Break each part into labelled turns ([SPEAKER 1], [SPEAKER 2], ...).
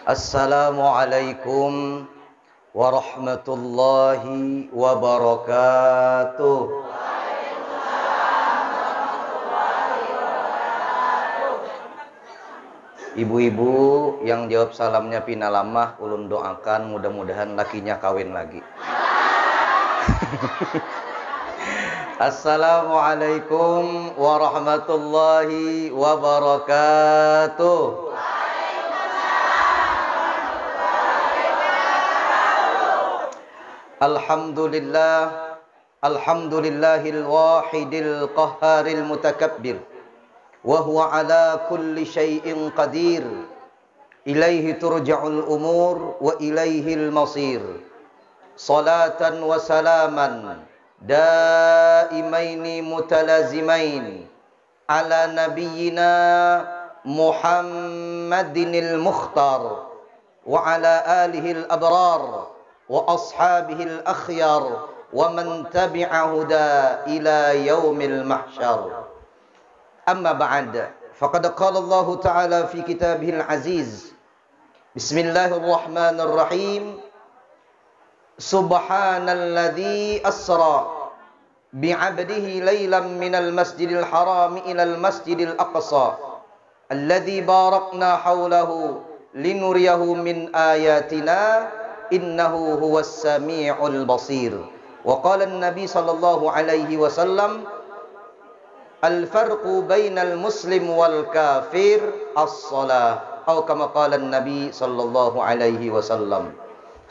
[SPEAKER 1] Assalamualaikum warahmatullahi wabarakatuh. Ibu-ibu yang jawab salamnya pinalamah, ulun doakan mudah-mudahan lakinya kawin lagi. Assalamualaikum warahmatullahi wabarakatuh. Alhamdulillah, alhamdulillahil wahidil qahharil mutakabbir, wa huwa ala kulli syai'in qadir, ilaihi turja'ul umur wa ilaihil masir. Salatan wa salaman daimaini mutalazimain ala nabiyyina Muhammadinil Mukhtar wa ala alihil abrar wa ashabihil akhyar wa man tabi'a huda ila yaumil mahsyar. Amma ba'd, faqad qala Allah Ta'ala fi kitabihil aziz, Bismillahirrahmanirrahim, Subhanalladzi asra bi'abdihi laylan minal masjidil haram ilal masjidil aqsa alladzi barakna hawlahu linuriyahu min ayatina innahu huwas sami'ul basir. Wa qala an-nabi sallallahu alaihi wasallam, al-farqu bainal muslim wal kafir as-shalah, atau kama qala an-nabi sallallahu alaihi wasallam.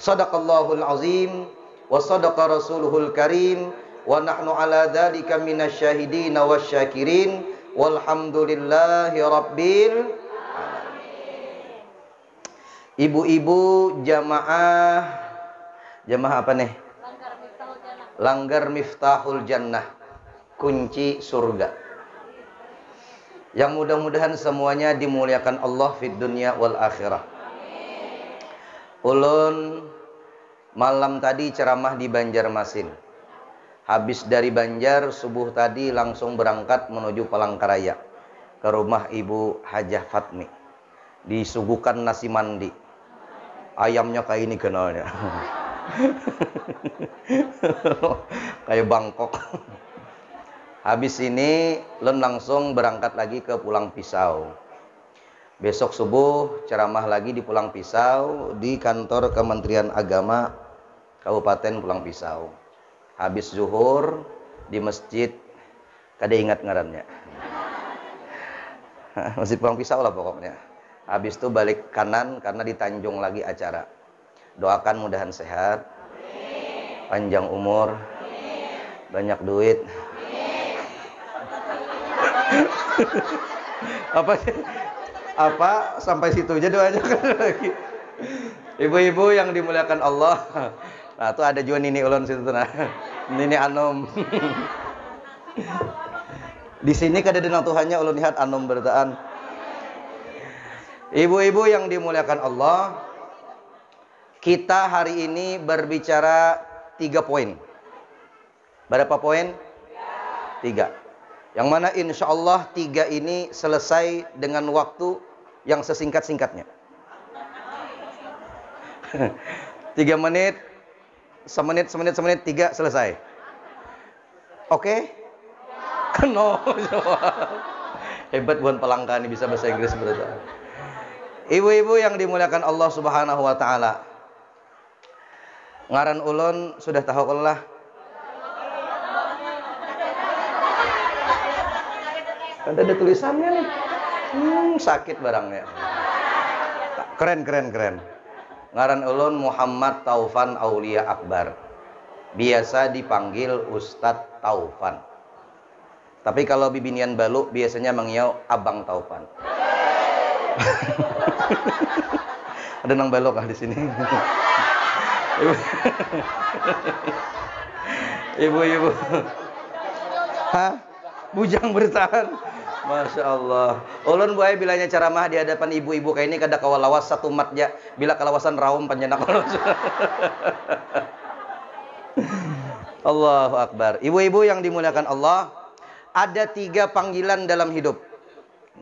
[SPEAKER 1] Shadaqallahul azim wa sadaqa rasuluhul karim wa nahnu ala dzalika minasyahidin wasyakirin walhamdulillahi rabbil alamin. Ibu-ibu jamaah apa nih? Langgar Miftahul Jannah, kunci surga. Yang mudah-mudahan semuanya dimuliakan Allah fid dunya wal akhirah. Ulun malam tadi ceramah di Banjarmasin. Habis dari Banjar, subuh tadi langsung berangkat menuju Palangkaraya ke rumah Ibu Hajah Fatmi. Disuguhkan nasi mandi. Ayamnya kayak ini kenalnya. Kayak Bangkok. Habis ini Lun langsung berangkat lagi ke Pulang Pisau. Besok subuh ceramah lagi di Pulang Pisau di kantor Kementerian Agama Kabupaten Pulang Pisau. Habis zuhur di masjid, kada ingat ngarannya. Masjid Pulang Pisau lah pokoknya. Habis itu balik kanan karena di Tanjung lagi acara. Doakan mudahan sehat, panjang umur, banyak duit. Apa sampai situ aja doanya lagi. Ibu-ibu yang dimuliakan Allah. Nah, tuh ada juga Nini Ulun situ nah. Nini Anom. Di sini kada denang Tuhannya ulun lihat Anom bertaan. Ibu-ibu yang dimuliakan Allah, kita hari ini berbicara 3 poin. Berapa poin? 3. Yang mana insya Allah 3 ini selesai dengan waktu yang sesingkat-singkatnya. 3 menit, semenit, 3 selesai. Oke? No. Hebat buan Palangka ini bisa bahasa Inggris berarti. Ibu-ibu yang dimuliakan Allah Subhanahu wa taala. Ngaran ulun sudah tahu Allah. Ada tulisannya nih. Sakit barangnya. Keren. Ngaran ulun Muhammad Taufan Aulia Akbar. Biasa dipanggil Ustadz Taufan. Tapi kalau bibinian balu biasanya mengiau Abang Taufan. Ada nang balok di sini. Ibu-ibu. Hah? Bujang bertahan. Masya Allah. Ulun buaya bilanya ceramah di hadapan ibu-ibu kayak ini kada kawalawas satu matja. Bila kalawasan raum panjenak. Allahu Akbar. Ibu-ibu yang dimuliakan Allah, ada 3 panggilan dalam hidup.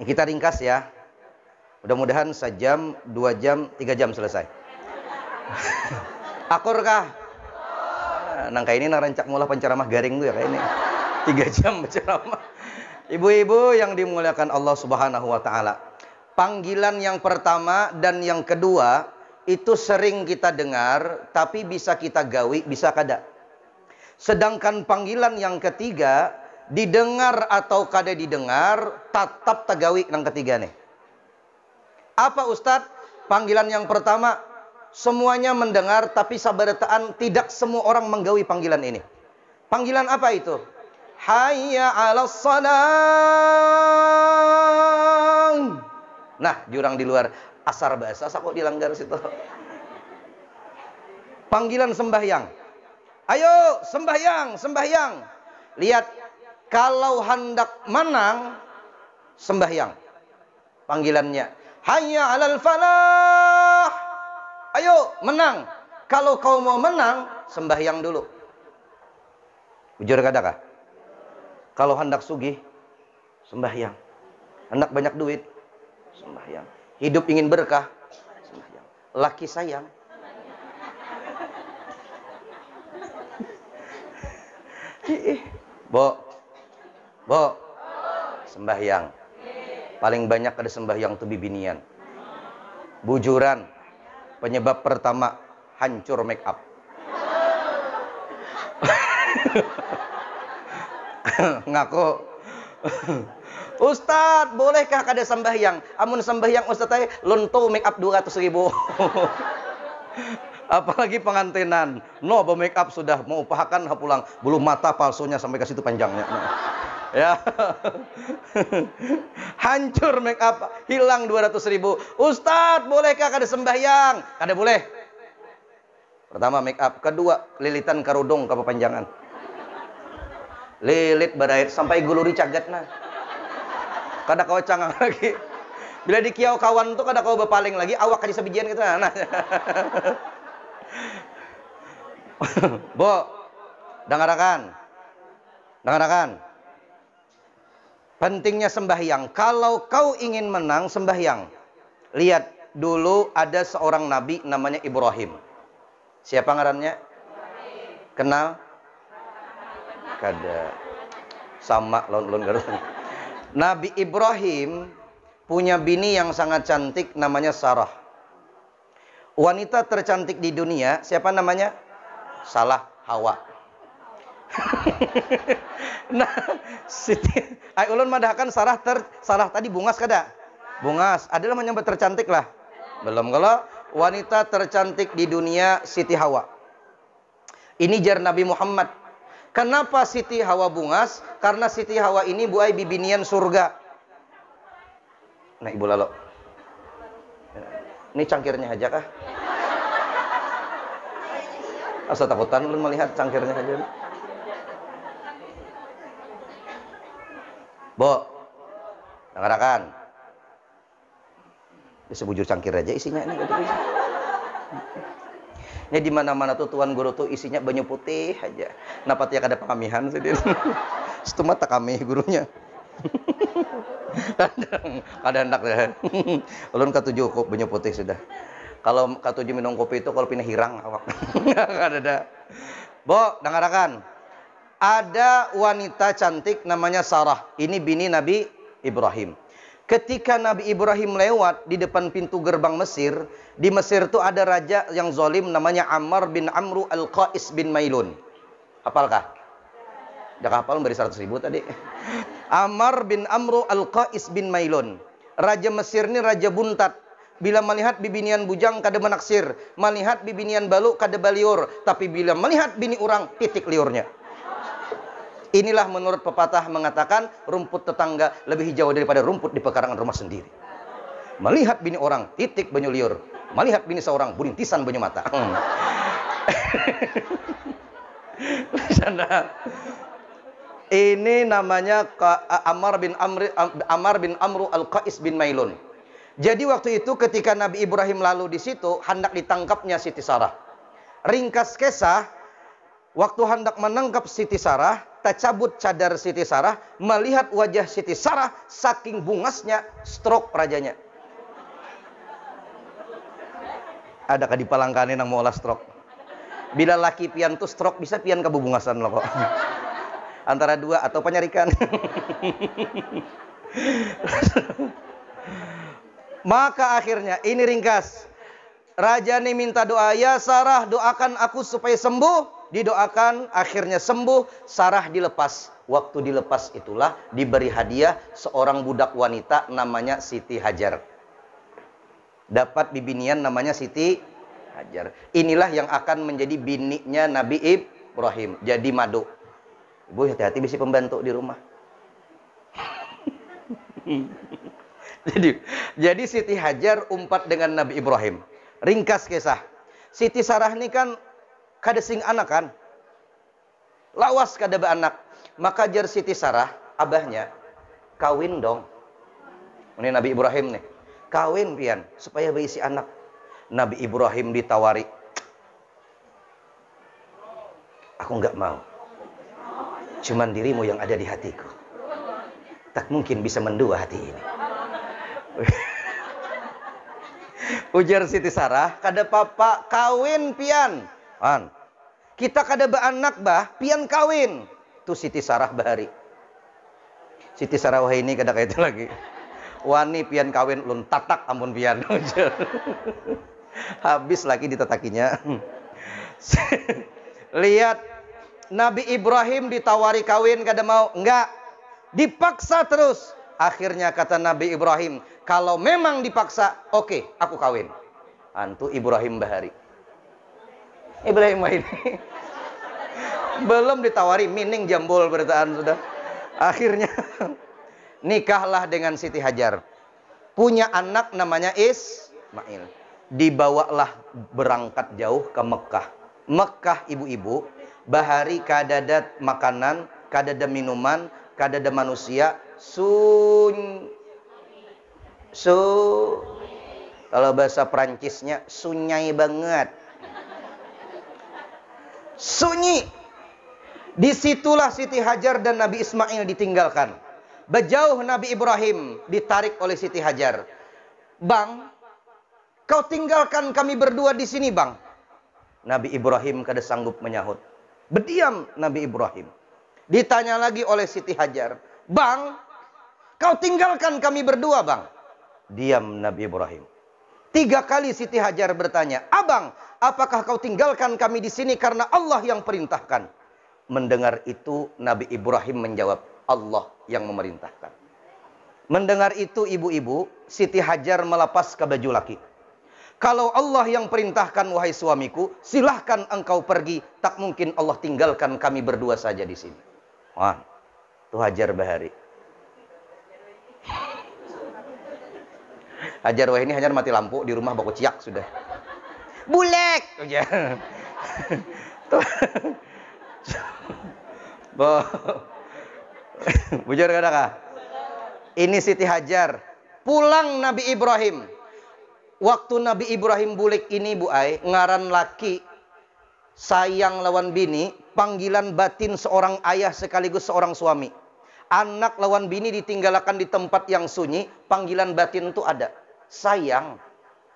[SPEAKER 1] Kita ringkas ya. Mudah-mudahan sejam, 2 jam, 3 jam selesai. Akur kah? Nang kayak ini nang rancak mula penceramah garing tuh ya kayak ini. 3 jam berceramah. Ibu-ibu yang dimuliakan Allah Subhanahu wa taala. Panggilan yang pertama dan yang kedua itu sering kita dengar, tapi bisa kita gawi, bisa kada. Sedangkan panggilan yang ketiga didengar atau kada didengar, tetap tagawi nang ketiga nih. Apa Ustadz? Panggilan yang pertama semuanya mendengar, tapi sabarataan tidak semua orang menggawi panggilan ini. Panggilan apa itu? Hayya 'alas salam. Nah, jurang di luar asar bahasa kok dilanggar situ. Panggilan sembahyang. Ayo sembahyang, sembahyang. Lihat, kalau hendak menang sembahyang. Panggilannya hayya 'alal falah. Ayo menang. Kalau kau mau menang, sembahyang dulu. Jujur kadakah? Kalau hendak sugih, sembahyang. Hendak banyak duit, sembahyang. Hidup ingin berkah, sembahyang. Laki sayang, Bo, sembahyang. Paling banyak ada sembahyang tuh bibinian. Bujuran, penyebab pertama hancur make up. Ngaku, Ustadz, bolehkah kada sembahyang? Amun sembahyang Ustadz saya lonto make up 200.000. Apalagi pengantinan, no make up sudah mau upahakan pulang, bulu mata palsunya sampai ke situ panjangnya. Ya, hancur make up, hilang 200.000. Ustadz, bolehkah kada sembahyang? Kada boleh. Pertama make up, kedua lilitan karudung kepanjangan. Lilit badait sampai guluri cagatna. Kada kau cangang lagi. Bila dikiau kawan tuh kada kau bepaling lagi, awak kaji sabijian gitu. Nah. Bo, dengarkan. Pentingnya sembahyang. Kalau kau ingin menang, sembahyang. Lihat, dulu ada seorang nabi namanya Ibrahim. Siapa ngarannya? Kenal? Kada. Sama lawan garut. Nabi Ibrahim punya bini yang sangat cantik namanya Sarah. Wanita tercantik di dunia, siapa namanya? Salah, Hawa. Nah, ay ulun madahkan Sarah tadi bungas kada? Bungas, adalah menyambat tercantik lah. Belum, kalau wanita tercantik di dunia Siti Hawa. Ini jar Nabi Muhammad. Kenapa Siti Hawa bungas? Karena Siti Hawa ini buai bibinian surga. Nah, Ibu Lalo. Ini cangkirnya aja kah? Asa takutan ulun melihat cangkirnya aja. Bo, dengarkan. Bisa bujur cangkir aja isinya ini. Ini di mana-mana tuh tuan guru tuh isinya banyu putih aja. Kenapa tiap ada pengamihan sih dia? Setuma tak kami gurunya. Kadang hendak deh. Ulun ketujuh kok banyu putih sudah. Kalau ketujuh minum kopi itu kalau pindah hirang awak. Ada. Bo, dengarkan. Ada wanita cantik namanya Sarah. Ini bini Nabi Ibrahim. Ketika Nabi Ibrahim lewat di depan pintu gerbang Mesir, di Mesir itu ada raja yang zalim namanya Ammar bin Amru al-Qais bin Mailun. Hafalkah? Dah hafal beri 100.000 tadi. Ammar bin Amru al-Qais bin Mailun. Raja Mesir ini raja buntat. Bila melihat bibinian bujang kada menaksir, melihat bibinian balu kada baliur, tapi bila melihat bini orang titik liurnya. Inilah menurut pepatah mengatakan rumput tetangga lebih hijau daripada rumput di pekarangan rumah sendiri. Melihat bini orang titik banyu liur, melihat bini seorang burintisan banyu mata. Ini namanya Ammar bin Amru al-Qais bin Mailun. Jadi waktu itu ketika Nabi Ibrahim lalu di situ, hendak ditangkapnya Siti Sarah. Ringkas kisah, waktu hendak menangkap Siti Sarah, tercabut cadar Siti Sarah, melihat wajah Siti Sarah, saking bungasnya, stroke rajanya. Adakah di palangkane nang mau olah stroke? Bila laki pian tuh stroke bisa pian kabubungasan lo kok. Antara dua atau penyarikan. Maka akhirnya ini ringkas. Raja ini minta doa, ya Sarah doakan aku supaya sembuh. Didoakan, akhirnya sembuh. Sarah dilepas. Waktu dilepas itulah diberi hadiah seorang budak wanita namanya Siti Hajar. Dapat bibinian namanya Siti Hajar. Inilah yang akan menjadi bininya Nabi Ibrahim. Jadi madu. Ibu hati-hati bisa pembantu di rumah. Jadi Siti Hajar umpat dengan Nabi Ibrahim. Ringkas kisah. Siti Sarah ini kan kada sing anak kan. Lawas kada be anak. Maka jar Siti Sarah, abahnya, kawin dong. Ini Nabi Ibrahim nih. Kawin pian supaya berisi anak. Nabi Ibrahim ditawari. Aku enggak mau. Cuman dirimu yang ada di hatiku. Tak mungkin bisa mendua hati ini. Ujar Siti Sarah, kada papa kawin pian. An. Kita kada beranak bah, pian kawin. Tu Siti Sarah bahari. Siti Sarah wah ini kada kayak itu lagi. Wani pian kawin lun tatak ampun pian. Habis lagi ditatakinya. Lihat Nabi Ibrahim ditawari kawin kada mau, enggak. Dipaksa terus. Akhirnya kata Nabi Ibrahim, kalau memang dipaksa, oke, aku kawin. Antu Ibrahim bahari. Ibrahim ini belum ditawari, mining jambul bertaan sudah. Akhirnya nikahlah dengan Siti Hajar. Punya anak namanya Ismail. Dibawalah berangkat jauh ke Mekah. Mekah ibu-ibu, bahari kadada makanan, kadada minuman, kadada manusia, kalau bahasa Perancisnya sunyi banget. Sunyi. Disitulah Siti Hajar dan Nabi Ismail ditinggalkan. Bejauh Nabi Ibrahim ditarik oleh Siti Hajar. Bang, kau tinggalkan kami berdua di sini, bang. Nabi Ibrahim kada sanggup menyahut. Berdiam Nabi Ibrahim. Ditanya lagi oleh Siti Hajar. Bang, kau tinggalkan kami berdua, bang. Diam Nabi Ibrahim. 3 kali Siti Hajar bertanya, abang, apakah kau tinggalkan kami di sini karena Allah yang perintahkan? Mendengar itu Nabi Ibrahim menjawab, Allah yang memerintahkan. Mendengar itu ibu-ibu, Siti Hajar melepas ke baju laki. Kalau Allah yang perintahkan wahai suamiku, silahkan engkau pergi. Tak mungkin Allah tinggalkan kami berdua saja di sini. Wah, itu Hajar bahari. Hajar wah ini Hajar mati lampu di rumah baku ciak sudah. Bulek. Bujur kada kah? Ini Siti Hajar. Pulang Nabi Ibrahim. Waktu Nabi Ibrahim bulik ini Bu Ai, ngaran laki sayang lawan bini, panggilan batin seorang ayah sekaligus seorang suami. Anak lawan bini ditinggalkan di tempat yang sunyi, panggilan batin itu ada. Sayang.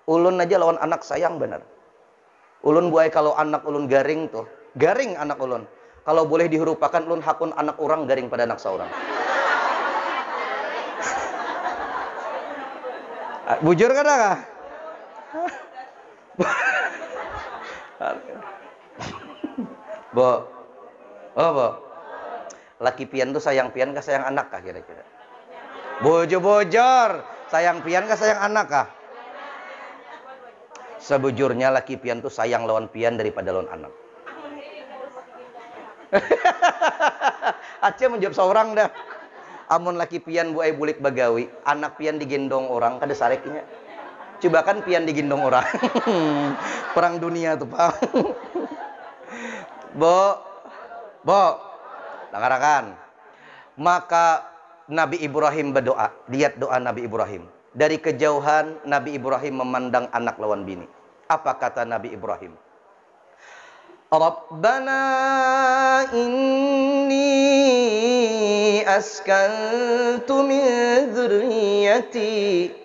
[SPEAKER 1] Ulun aja lawan anak sayang benar. Ulun Bu Ai kalau anak ulun garing tuh, garing anak ulun. Kalau boleh dihurupakan ulun hakun anak orang garing pada anak seorang. Bujur kada kah? Bo. Oh, Bo. Laki pian tuh sayang pian kah sayang anak kah kira-kira? Bojor. Sayang pian kah sayang anak kah? Sebujurnya laki pian tuh sayang lawan pian daripada lawan anak. Aceh menjawab seorang dah. Amun laki pian Bu Ai bulik bagawi, anak pian digendong orang kada sareknya. Coba kan pian digendong orang. Perang dunia tuh, Pak. Bo. Dengarkan. Maka Nabi Ibrahim berdoa. Lihat doa Nabi Ibrahim. Dari kejauhan Nabi Ibrahim memandang anak lawan bini. Apa kata Nabi Ibrahim? Rabbana inni askantu min dzurriyyati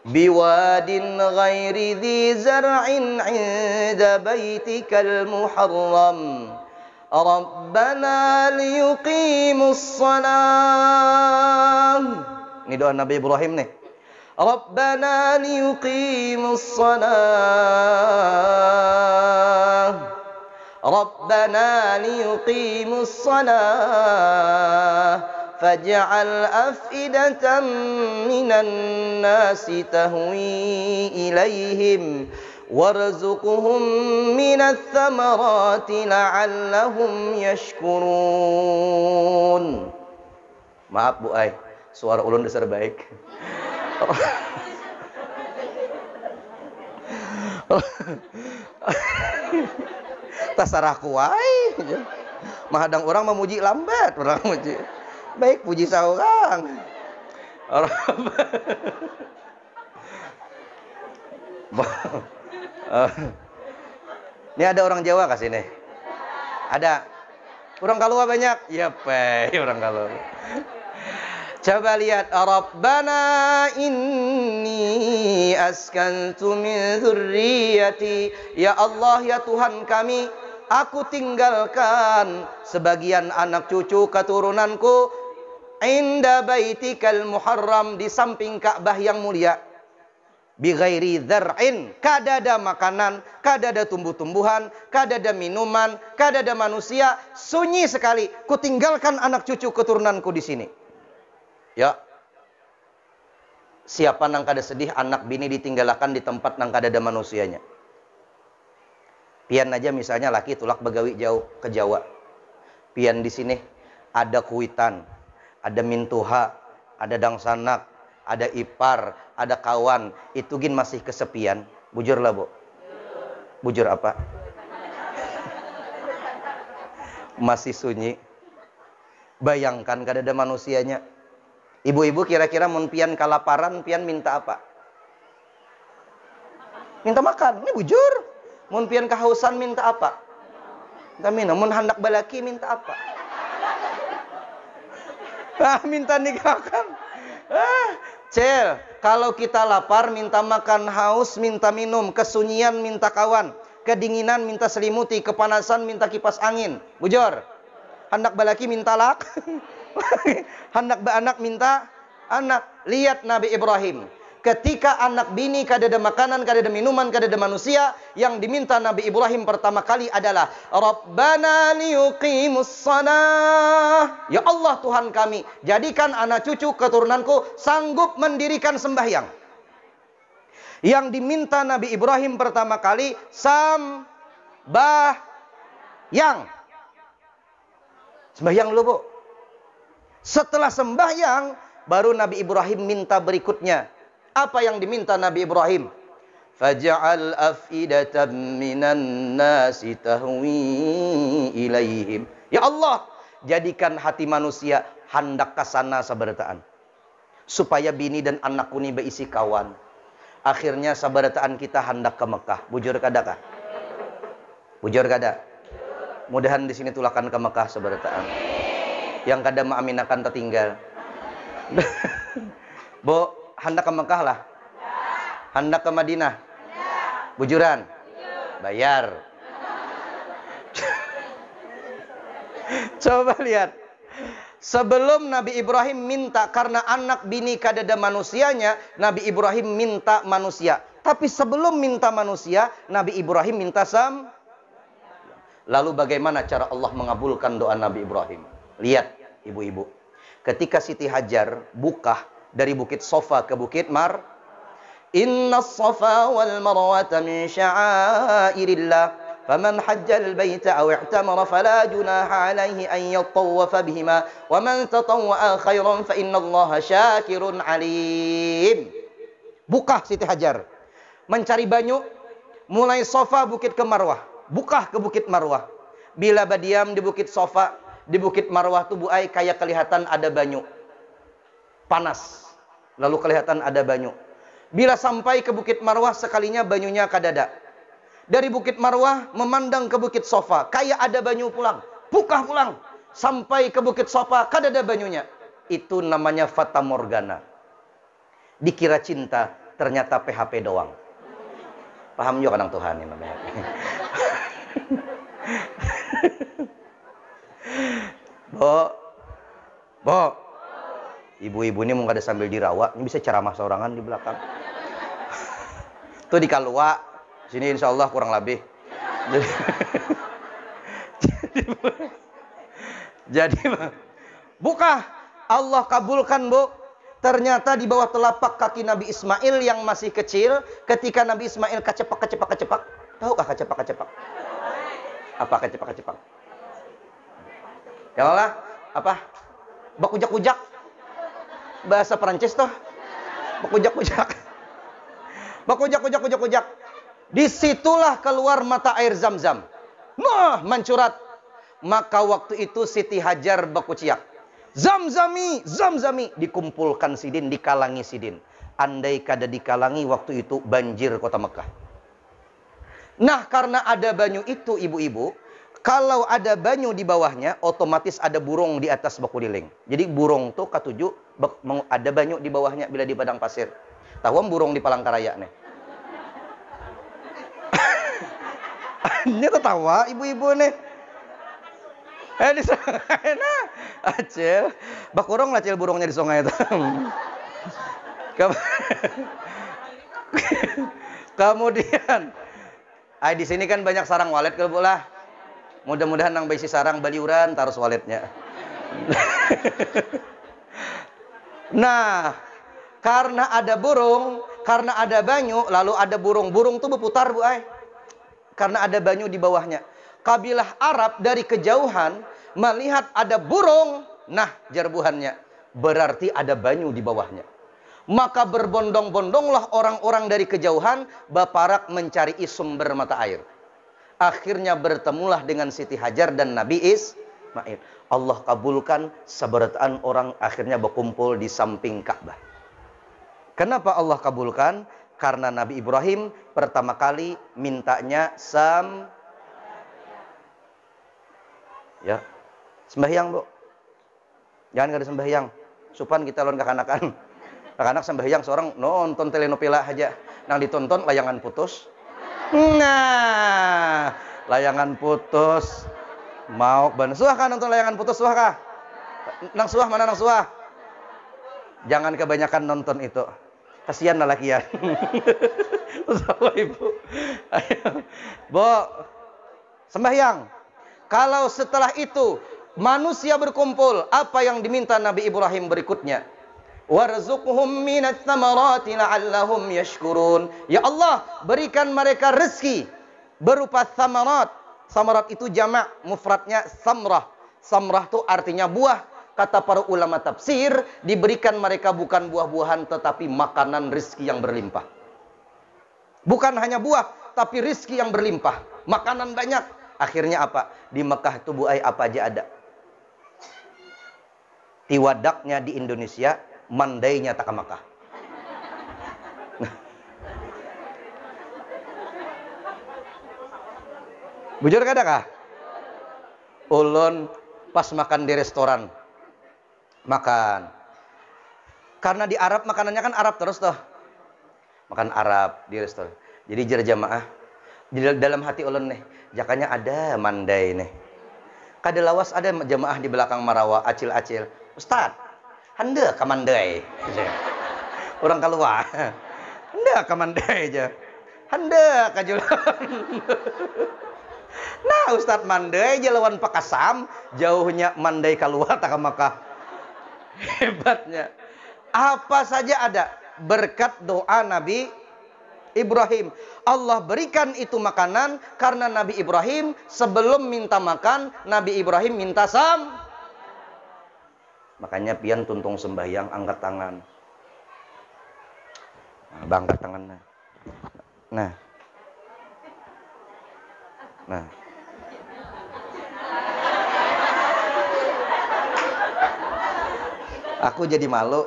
[SPEAKER 1] biwadin ghairi dhi zar'in 'inda baitikal muharram rabbana liyuqimus shalah. Ini doa Nabi Ibrahim nih. Rabbana liyuqimus shalah. Rabbana liyuqimus shalah faj'al af'idatan minan nasi tahwi ilaihim warzuqhum minats thamarati la'allahum yashkurun. Maaf Bu Ai, suara ulun dasar baik. Tasarah kuai. Mahadang orang memuji lambat, orang memuji. Baik puji saurang. Ini ada orang Jawa kasih nih. Ada. Orang Kalua banyak. Ya, orang Kalua. Coba lihat, Rabbana inni askantu min dzurriyyati. Ya Allah, ya Tuhan kami, aku tinggalkan sebagian anak cucu keturunanku inda baitikal muharram, di samping Ka'bah yang mulia. Bi ghairi dzar'in, kadada makanan, kadada tumbuh-tumbuhan, kadada minuman, kadada manusia, sunyi sekali. Kutinggalkan anak cucu keturunanku di sini. Ya, siapa nang kada sedih anak bini ditinggalkan di tempat nang kada ada manusianya. Pian aja misalnya laki tulak begawi jauh ke Jawa. Pian di sini ada kuitan, ada mintuha, ada dangsanak, ada ipar, ada kawan. Itu gin masih kesepian. Bujur lah Bu. Bujur apa? Masih sunyi. Bayangkan kada ada manusianya. Ibu-ibu kira-kira mun pian kalaparan, pian minta apa? Minta makan. Ini bujur. Mun pian kehausan minta apa? Minta minum. Mun hendak balaki minta apa? Minta nikahkan. Cel, kalau kita lapar minta makan, haus minta minum, kesunyian minta kawan, kedinginan minta selimuti, kepanasan minta kipas angin. Bujur. Hendak balaki minta lak. Hendak beranak minta anak. Lihat Nabi Ibrahim, ketika anak bini kadada makanan, kadada minuman, kadada manusia, yang diminta Nabi Ibrahim pertama kali adalah Rabbana liyuqimus shalah. Ya Allah Tuhan kami, jadikan anak cucu keturunanku sanggup mendirikan sembahyang. Yang diminta Nabi Ibrahim pertama kali sembahyang. Sembahyang dulu Bu. Setelah sembahyang, baru Nabi Ibrahim minta berikutnya. Apa yang diminta Nabi Ibrahim? Faj'al af'idatan minan nasi tahwi ilaihim. Ya Allah, jadikan hati manusia hendak kasana sabarataan. Supaya bini dan anakku ini berisi kawan. Akhirnya sabarataan kita hendak ke Mekah. Bujur kada kah? Bujur kada? Mudahan di sini tulakan ke Mekah sabarataan. Yang kada maaminakan tertinggal. Bu, hendak ke Mekah lah. Hendak ke Madinah. Bujuran. Bayar. Coba lihat. Sebelum Nabi Ibrahim minta karena anak bini kada ada manusianya, Nabi Ibrahim minta manusia. Tapi sebelum minta manusia, Nabi Ibrahim minta Lalu bagaimana cara Allah mengabulkan doa Nabi Ibrahim? Lihat ibu-ibu, ketika Siti Hajar buka dari Bukit Sofa ke Bukit Mar, Inna Safa wal Marwata min sya'airillah, faman hajjal baita aw i'tamara fala junaha alaihi an yatawwafa bihima, wa man tatawwa'a khairan fa innallaha syakirun alim. Buka Siti Hajar mencari banyu, mulai Sofa Bukit ke Marwah, buka ke Bukit Marwah. Bila badiam di Bukit Sofa, di Bukit Marwah tuh Bu Ai kayak kelihatan ada banyu. Panas. Lalu kelihatan ada banyu. Bila sampai ke Bukit Marwah sekalinya banyunya kadada. Dari Bukit Marwah memandang ke Bukit Sofa, kayak ada banyu pulang. Buka pulang. Sampai ke Bukit Sofa kadada banyunya. Itu namanya Fata Morgana. Dikira cinta, ternyata PHP doang. Paham juga kadang Tuhan ini namanya. Bo, ibu-ibu ini mau ada sambil dirawat, ini bisa ceramah seorangan di belakang. Tuh di Kalua, sini insya Allah kurang lebih. Jadi, buka, Allah kabulkan, Bu. Ternyata di bawah telapak kaki Nabi Ismail yang masih kecil, ketika Nabi Ismail kacepak. Tahukah kacepak? Apa kacepak? Ya Allah, apa? Bakujak-kujak. Bahasa Perancis tuh. Bakujak. Disitulah keluar mata air Zam-Zam. Nah, mencurat. Maka waktu itu Siti Hajar bakuciak. Zamzami, dikumpulkan sidin, dikalangi sidin. Andai kada dikalangi waktu itu banjir kota Mekah. Nah, karena ada banyu itu ibu-ibu, kalau ada banyu di bawahnya, otomatis ada burung di atas bakuliling. Jadi burung tuh katuju ada banyu di bawahnya bila di padang pasir. Tahu burung di Palangkaraya nih. Ini tertawa ibu-ibu nih. Di sungai nah. Acil. Bakurong lah cil burungnya di sungai itu. Kemudian di sini kan banyak sarang walet kalau lah. Mudah-mudahan nang besi sarang baliuran taruh waletnya. Nah, karena ada burung, karena ada banyu, lalu ada burung. Burung tuh berputar, Bu ay. Karena ada banyu di bawahnya. Kabilah Arab dari kejauhan melihat ada burung, nah jarbuhannya, berarti ada banyu di bawahnya. Maka berbondong-bondonglah orang-orang dari kejauhan baparak mencari sumber mata air. Akhirnya bertemulah dengan Siti Hajar dan Nabi Ismail. Allah kabulkan, seberataan orang akhirnya berkumpul di samping Ka'bah. Kenapa Allah kabulkan? Karena Nabi Ibrahim pertama kali mintanya ya, sembahyang, Bu. Jangan kada sembahyang. Supan kita lawan kakanakan. Anak-anak sembahyang seorang nonton telenovela aja. Nang ditonton layangan putus. Nah, layangan putus. Mau suah kan nonton layangan putus, suah kah? Nang suah mana nang suah? Jangan kebanyakan nonton itu. Kasihan lalakian. Sama Ibu. Ayo. Bu, sembahyang. Kalau setelah itu manusia berkumpul, apa yang diminta Nabi Ibrahim berikutnya? Warzuqhum minats tsamarati la'allahum yashkurun. Ya Allah, berikan mereka rezeki berupa samarat. Samarat itu jamak, mufradnya samrah. Samrah itu artinya buah. Kata para ulama tafsir, diberikan mereka bukan buah-buahan tetapi makanan rezeki yang berlimpah. Bukan hanya buah, tapi rezeki yang berlimpah. Makanan banyak. Akhirnya apa? Di Mekah itu Bu ay apa aja ada. Tiwadaknya di Indonesia, mandainya tak ke Mekah. Bujur kada kah? Ulun pas makan di restoran. Makan. Karena di Arab makanannya kan Arab terus toh. Makan Arab di restoran. Jadi jamaah di dalam hati ulun nih, jakanya ada mandai nih. Kada lawas ada jamaah di belakang marawa acil-acil. Ustaz, handa ka mandai. Orang keluar. Handa ka mandai aja. Handa ka jualan. Nah, Ustaz mandai aja lawan Pakasam, jauhnya mandai keluar tak ke Makkah. Hebatnya. Apa saja ada berkat doa Nabi Ibrahim. Allah berikan itu makanan karena Nabi Ibrahim sebelum minta makan, Nabi Ibrahim minta Makanya pian tuntung sembahyang angkat tangan. Nah, angkat tangan. Nah. Aku jadi malu.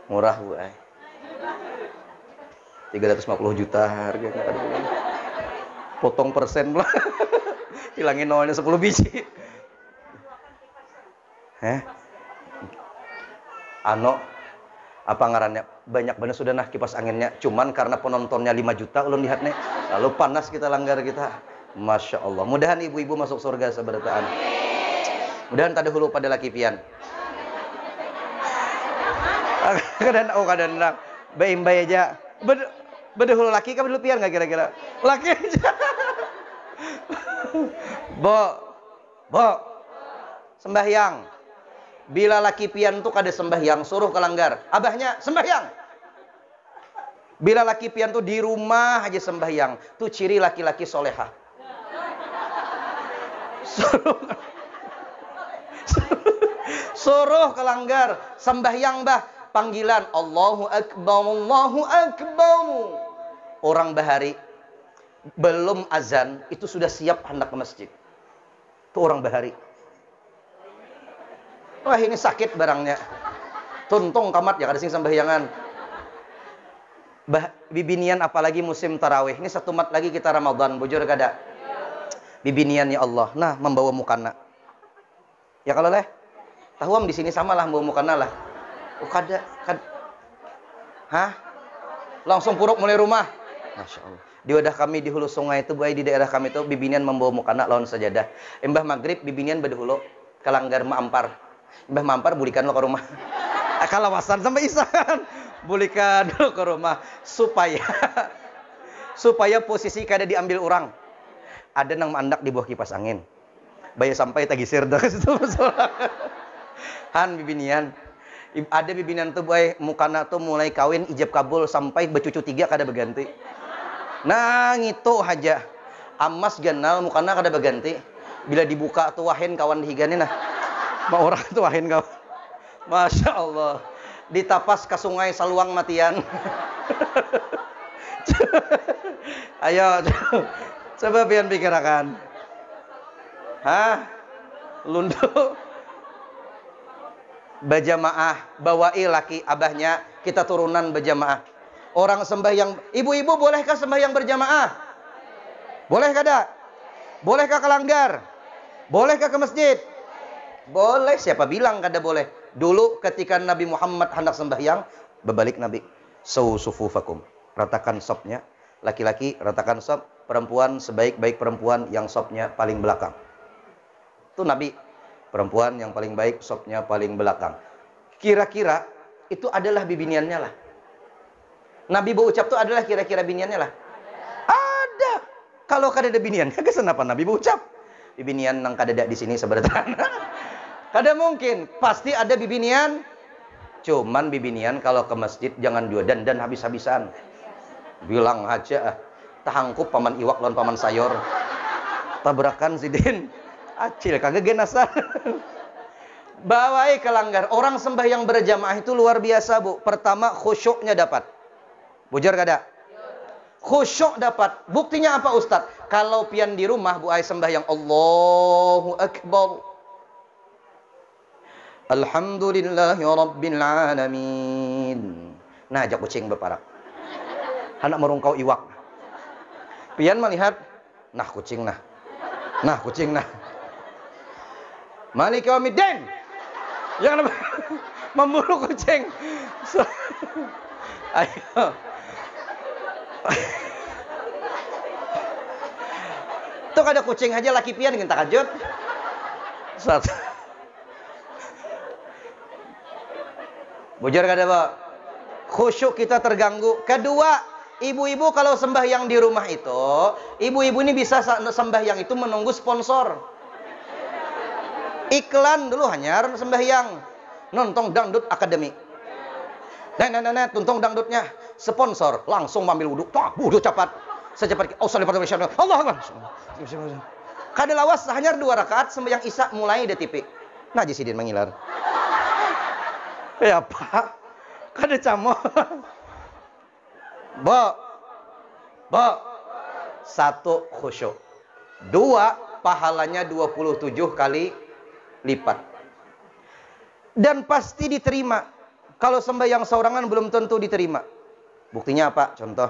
[SPEAKER 1] Murah Bu ay. 350 juta harganya. Potong persen lah. Hilangin nolnya 10 biji. Ano apa ngarannya, banyak bener sudah nah kipas anginnya, cuman karena penontonnya 5 juta ulun lihat nih, lalu panas kita langgar kita. Masya Allah, mudahan ibu-ibu masuk surga seberataan. Mudahan tadi hulu pada laki pian. Kadang bayi aja. Bede hulu laki kan dulu pian nggak kira-kira? Laki aja. Bo, sembahyang. Bila laki pian tuh kada sembahyang, suruh kelanggar. Abahnya sembahyang. Bila laki pian tuh di rumah aja sembahyang, tuh ciri laki-laki solehah. Suruh kelanggar, sembahyang bah, panggilan Allahu Akbar, Allahu Akbar. Orang bahari belum azan itu sudah siap hendak ke masjid. Itu orang bahari. Wah ini sakit barangnya. Tuntung kamat ya kada sing sembahyangan. Bibinian apalagi musim tarawih. Ini satu mat lagi kita Ramadan, bujur kada. Bibinian ya Allah. Nah, membawa mukana. Ya kalau leh. Tahuam di sini samalah membawa mukana lah. Oh kada. Hah? Langsung puruk mulai rumah. Masya Allah. Di wadah kami di hulu sungai itu, di daerah kami itu bibinian membawa mukana lawan sajadah. Embah maghrib bibinian bedehulu kalanggar maampar. Mbah mampar bulikan lo ke rumah. Kalawasan sampai isan. Bulikan lo ke rumah supaya posisi kada diambil orang. Ada nang mandak di bawah kipas angin. Bayar sampai tagisir dah situ. Han bibinian. Ada bibinian tuh boy mukana tuh mulai kawin ijab kabul sampai becucu 3 kada berganti. Nah gitu aja. Amas ganal mukana kada berganti. Bila dibuka tuh wahin kawan dihigani nah. Mau orang tuahin kau. Masya Allah. Ditapas ke sungai saluang matian. Ayo. Coba pian pikirkan. Hah? Lundu. Berjamaah. Bawai laki abahnya. Kita turunan berjamaah. Orang sembahyang. Ibu-ibu bolehkah sembahyang berjamaah? Boleh kada? Bolehkah kelanggar? Bolehkah ke masjid? Boleh, siapa bilang kada boleh? Dulu ketika Nabi Muhammad hendak sembahyang, berbalik Nabi, sufufakum, ratakan sopnya, laki-laki ratakan sop, perempuan sebaik-baik perempuan yang sopnya paling belakang. Itu Nabi, perempuan yang paling baik sopnya paling belakang. Kira-kira itu adalah bibiniannya lah. Nabi berucap itu adalah kira-kira biniannya lah. Ada. Kalau kada ada binian, kagak kenapa Nabi berucap? Bibinian nang kada ada di sini sebenarnya. Kada mungkin, pasti ada bibinian. Cuman bibinian kalau ke masjid jangan dua dan habis-habisan. Bilang aja, tahangkup paman iwak lawan paman sayor. Tabrakan sidin. Acil kagak genasan. Bawai kelanggar. Orang sembahyang berjamaah itu luar biasa, Bu. Pertama khusyuknya dapat. Bujur kada? Khusyuk dapat. Buktinya apa Ustaz? Kalau pian di rumah Bu Ai sembahyang Allahu Akbar. Alhamdulillahi Rabbil Alamin. Nah, ajak kucing berparak. Anak merungkau iwak. Pian melihat, nah kucing nah. Nah kucing nah. Maliki yaumiddin. Yang memburu kucing. Ayo. Tuh ada kucing aja laki pian dengan takajud. Satu. Bujur kada, Pak? Khusyuk kita terganggu. Kedua, ibu-ibu kalau sembahyang di rumah itu, ibu-ibu ini bisa sembahyang itu menunggu sponsor. Iklan dulu hanya sembahyang. Nonton Dangdut Academy. Nah, tuntung dangdutnya. Sponsor, langsung ambil wudhu. Wudhu cepat. Secepat. Allah Akbar. Kada lawas hanya 2 rakaat sembahyang Isya mulai di TV. Nah, Sidin mengilar. Ya Pak, kada camo. Bo. 1 khusyuk. 2 pahalanya 27 kali lipat. Dan pasti diterima. Kalau sembahyang seorangan belum tentu diterima. Buktinya apa? Contoh.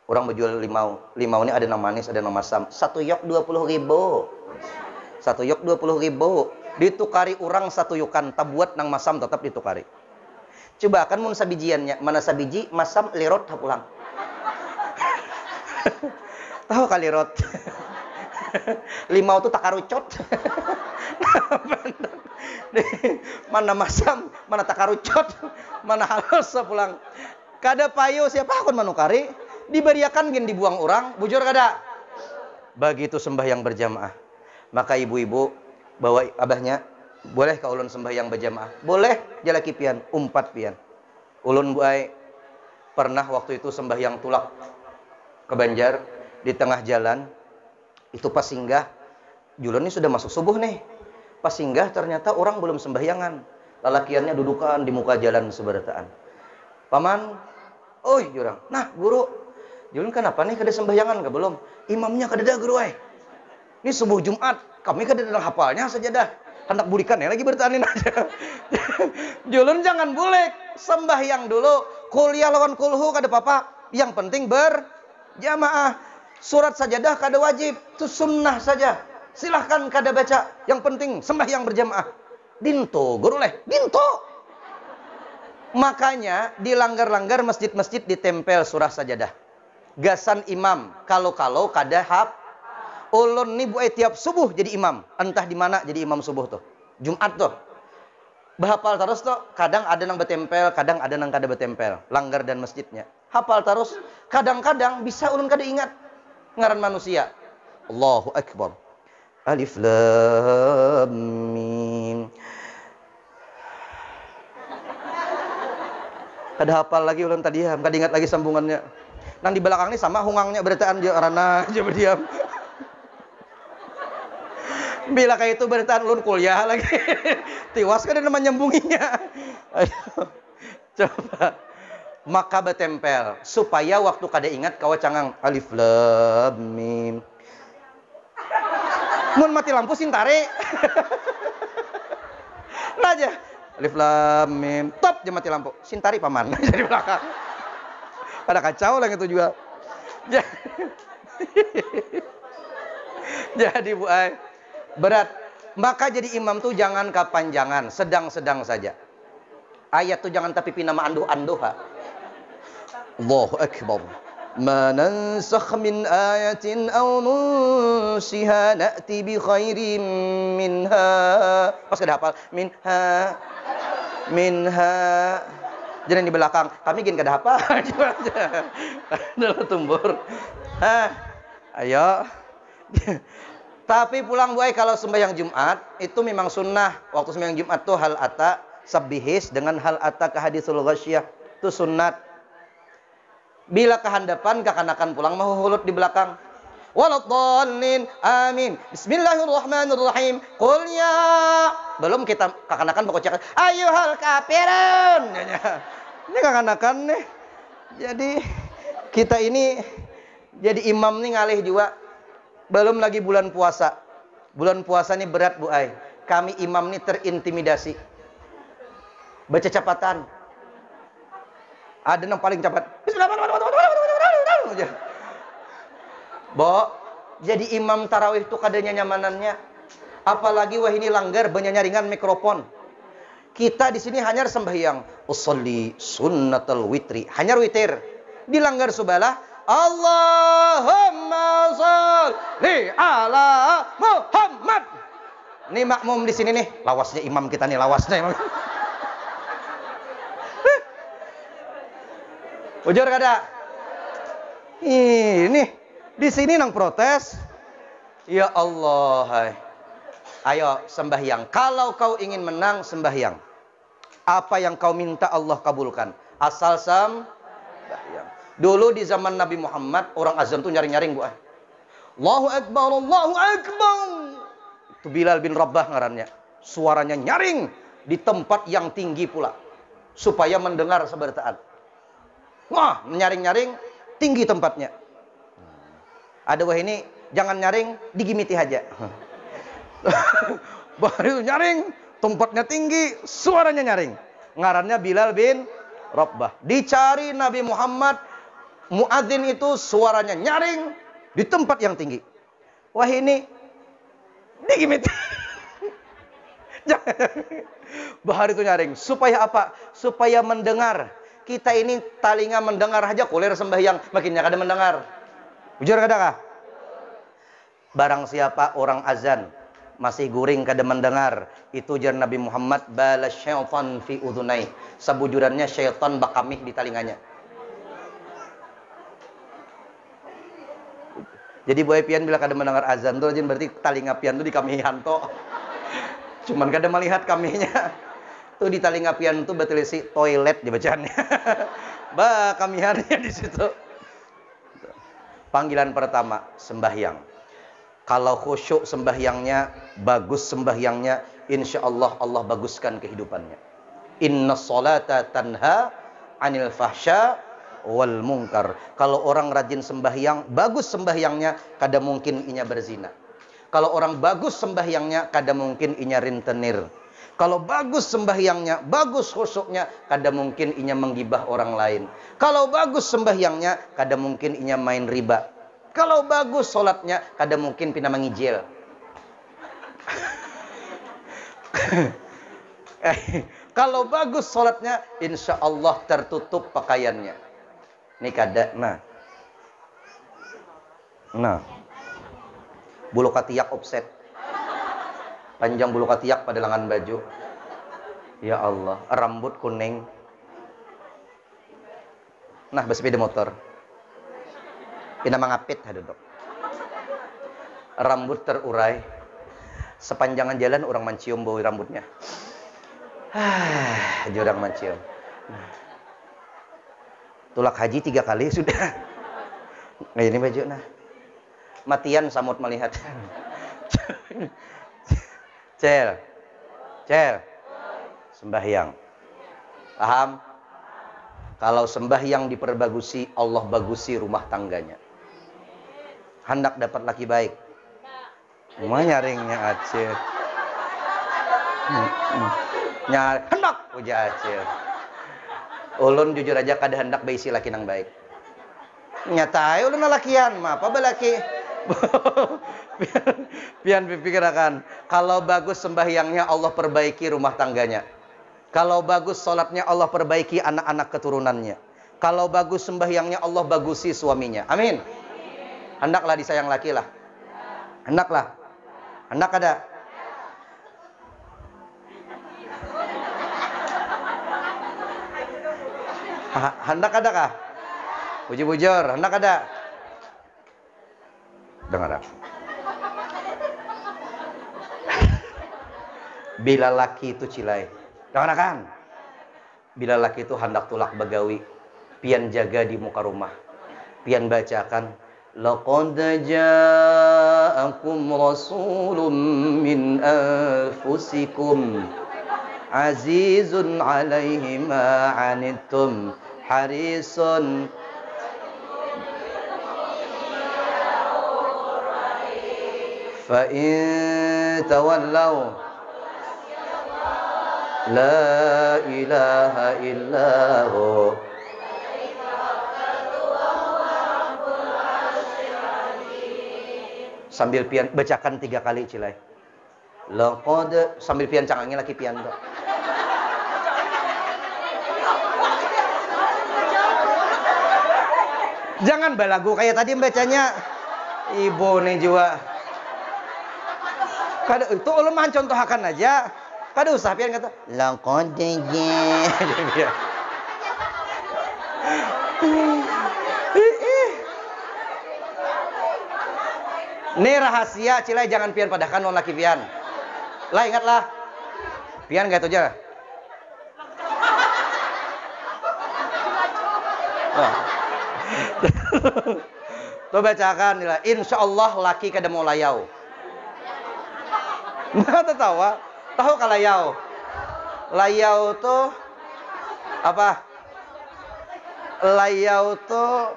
[SPEAKER 1] Orang menjual limau. Limau ini ada yang manis, ada yang masam. 1 yok 20.000. 1 yok 20.000. Ditukari orang satu yukan, tabuat nang masam tetap ditukari. Coba kan mun sabijiannya, mana sabiji masam lirot pulang. Tahu kali rot. Limau tuh takarucot. Mana masam, mana takarucot, mana halus pulang. Kada payo siapa akun manukari, diberiakan gin dibuang orang, bujur kada. Begitu sembahyang berjamaah. Maka ibu-ibu bawa abahnya, boleh ka ulun sembahyang berjamaah? Boleh, jalaki pian, umpat pian. Ulun buai pernah waktu itu sembahyang tulak ke Banjar, di tengah jalan itu pas singgah, julun ini sudah masuk subuh nih. Pas singgah ternyata orang belum sembahyangan. Lalakiannya dudukan di muka jalan seberataan. Paman, oi jurang. Nah, guru, julun kenapa nih kada sembahyangan ka belum? Imamnya kada ada guru Ini subuh Jumat, kami kada ada hafalnya sajadah. Hendak bulikan ya lagi bertahanin aja. Julun jangan bulik, sembahyang dulu. Kuliah lawan kulhu kada apa-apa. Yang penting berjamaah. Surat sajadah kada wajib, itu sunnah saja. Silahkan kada baca. Yang penting sembahyang berjamaah. Dinto, guru leh, dinto. Makanya dilanggar-langgar masjid-masjid ditempel surah sajadah. Gasan imam, kalau-kalau kada ulun nih buat tiap subuh jadi imam. Entah di mana jadi imam subuh tuh. Jumat tuh. Bahapal terus tuh. Kadang ada nang betempel, kadang ada nang kada betempel. Langgar dan masjidnya. Hafal terus. Kadang-kadang bisa ulun kada ingat. Ngaran manusia. Allahu Akbar. Alif Lam Mim. Kada hafal lagi ulun tadi ya. Kada ingat lagi sambungannya. Nang di belakang ini sama hungangnya beritaan aja arana aja berdiam. Bila kayak itu beritahan ulun kuliah lagi. Tiwas kan ada nama nyambunginya. Coba. Maka betempel. Supaya waktu kada ingat kawa cangang. Alif Lam Mim. Mun mati lampu sintare. Nah aja. Alif Lam Mim. Top dia mati lampu. Sintari paman. Dari belakang. Ada kacau lah itu juga. Jadi Bu Ai. Berat. Maka jadi imam tuh jangan kepanjangan, sedang-sedang saja. Ayat tuh jangan tapi nama anduh-anduh. Allahu Akbar. Ma nansakh min ayatin aw nunsiha na'ti bi khairin minha. Pas kada hafal minha. Jangan di belakang. Kami gin kada hafal. Adalah tumbur. Ayo. Tapi pulang buai kalau sembahyang Jumat itu memang sunnah. Waktu sembahyang Jumat tuh hal ata sabbihis dengan hal ata ke hadisul ghasyiyah itu sunnat. Bila kehandapan kekanakan pulang mau hulut di belakang. Waladhdallin amin. Bismillahirrahmanirrahim. Qul ya. Belum kita kekanakan baca ayyuhal kafirun. Ini kekanakan nih. Jadi kita ini jadi imam nih ngalih juga. Belum lagi bulan puasa. Bulan puasa ini berat Bu Ai. Kami imam ini terintimidasi. Baca cepatan. Ada yang paling cepat. Bo, jadi imam tarawih itu kadanya nyamanannya. Apalagi wah ini langgar benyanyaringan mikrofon. Kita di sini hanya sembahyang. Usolli sunnatul witri. Hanya witir. Dilanggar subalah. Allahumma sholli ala Muhammad. Ini makmum di sini nih, lawasnya imam kita nih, lawasnya imam. Ujur kada? Ini di sini nang protes. Ya Allah, hai. Ayo sembahyang. Kalau kau ingin menang sembahyang. Apa yang kau minta Allah kabulkan. Asal sembahyang. Dulu di zaman Nabi Muhammad, orang azan tuh nyaring-nyaring Bu. Allahu Akbar, Allahu Akbar. Itu Bilal bin Rabah ngarannya. Suaranya nyaring di tempat yang tinggi pula. Supaya mendengar seberataan. Wah, nyaring-nyaring tinggi tempatnya. Ada wah ini, jangan nyaring, digimiti aja. Baru nyaring, tempatnya tinggi, suaranya nyaring. Ngarannya Bilal bin Rabah. Dicari Nabi Muhammad. Muadzin itu suaranya nyaring di tempat yang tinggi. Wah ini digimiti. Bahar itu nyaring. Supaya apa? Supaya mendengar. Kita ini talinga mendengar aja kulir sembahyang. Makinnya kada mendengar. Bujur kada kah? Barang siapa orang azan masih guring kada mendengar, itu jar Nabi Muhammad bala syaitan fi udhunai. Sebujurannya syaitan bakamih di telinganya. Jadi boy pian bila kada mendengar azan tuh berarti talinga pian tuh di kami hanto. Cuman kada melihat kaminya. Tuh di talinga pian tuh bertulis toilet dibacaannya. Bah kamihannya di situ. Panggilan pertama sembahyang. Kalau khusyuk sembahyangnya, bagus sembahyangnya, insya Allah Allah baguskan kehidupannya. Inna sholata tanha anil fahsya wal munkar. Kalau orang rajin sembahyang, bagus sembahyangnya, kada mungkin inya berzina. Kalau orang bagus sembahyangnya, kada mungkin inya rentenir. Kalau bagus sembahyangnya, bagus khusyuknya, kada mungkin inya menggibah orang lain. Kalau bagus sembahyangnya, kada mungkin inya main riba. Kalau bagus sholatnya, kada mungkin pina mengijil. Kalau bagus sholatnya, insya Allah tertutup pakaiannya. Ini kada, nah, bulu katiak offset, panjang bulu katiak pada lengan baju. Ya Allah, rambut kuning. Nah, bersepeda motor. Pina mangapit hadudok. Rambut terurai. Sepanjangan jalan orang mencium bau rambutnya. Jurang mencium. Tulak haji 3 kali sudah. Nah ini baju nah. Matian samut melihat. Cel. Sembahyang. Paham? Kalau sembahyang diperbagusi, Allah bagusi rumah tangganya. Hendak dapat laki baik. Cuma nyaringnya Acil. Hendak puja Acil. Ulun jujur aja kada hendak baisi laki nang baik. Nyata ulun lakian, apa balaki? Pian pikirakan, kalau bagus sembahyangnya Allah perbaiki rumah tangganya. Kalau bagus sholatnya Allah perbaiki anak-anak keturunannya. Kalau bagus sembahyangnya Allah bagusi suaminya. Amin. Hendaklah disayang laki lah. Hendaklah. Hendak ada. Hendak ada kah? Bujur-bujur, hendak ada. Dengar aku. Bila laki itu cilai. Dengar kan? Bila laki itu hendak tulak bagawi, pian jaga di muka rumah. Pian bacakan laqad ja'akum rasulun min anfusikum azizun 'alaihi ma 'anittum harisun fa in tawallaw la ilaha illahu sambil pian bacakan 3 kali cilai. Laqad sambil pian cangangnya lagi pian tuh. Jangan balagu kayak tadi bacanya. Ibu nih juga. Kada itu ulun mah contohakan aja. Kada usah pian kata laqad ja. Ini rahasia cilai jangan pian padahkan non laki pian. Lah ingatlah. Pian gak itu aja. Tuh bacakan nila. Insya Allah laki kada mau layau. Nah tertawa. Tahu kalau layau? Layau tuh apa? Layau tuh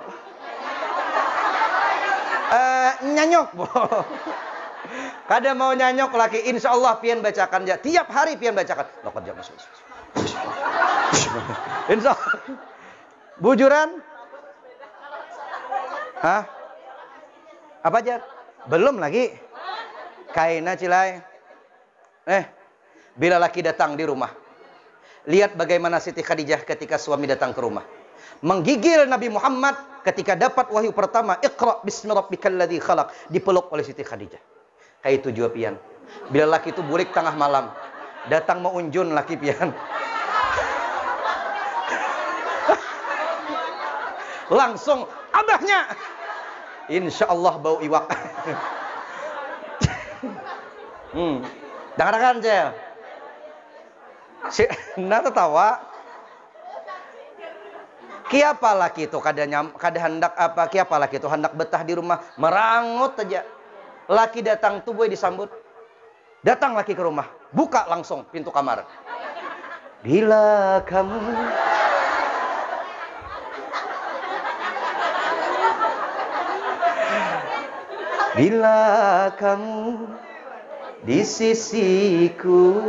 [SPEAKER 1] nyanyok, bo. Kada mau nyanyok laki, insya Allah pian bacakan ya. Tiap hari pian bacakan. Lokot jam insya Allah. Bujuran? Hah? Apa aja? Belum lagi. Kaina cilai. Bila laki datang di rumah, lihat bagaimana Siti Khadijah ketika suami datang ke rumah. Menggigil Nabi Muhammad ketika dapat wahyu pertama, Iqra bismi rabbikal ladzi khalaq, dipeluk oleh Siti Khadijah. Kayak itu jua pian. Bila laki itu bulik tengah malam, datang mau unjun laki pian. Langsung abahnya. Insya Allah bau iwak. Dengarkan saya. Nah tertawa. Kiapa laki itu kada hendak apa? Kiapa laki itu hendak betah di rumah, merangut aja. Laki datang tuh boy disambut. Datang laki ke rumah, buka langsung pintu kamar. Bila kamu di sisiku,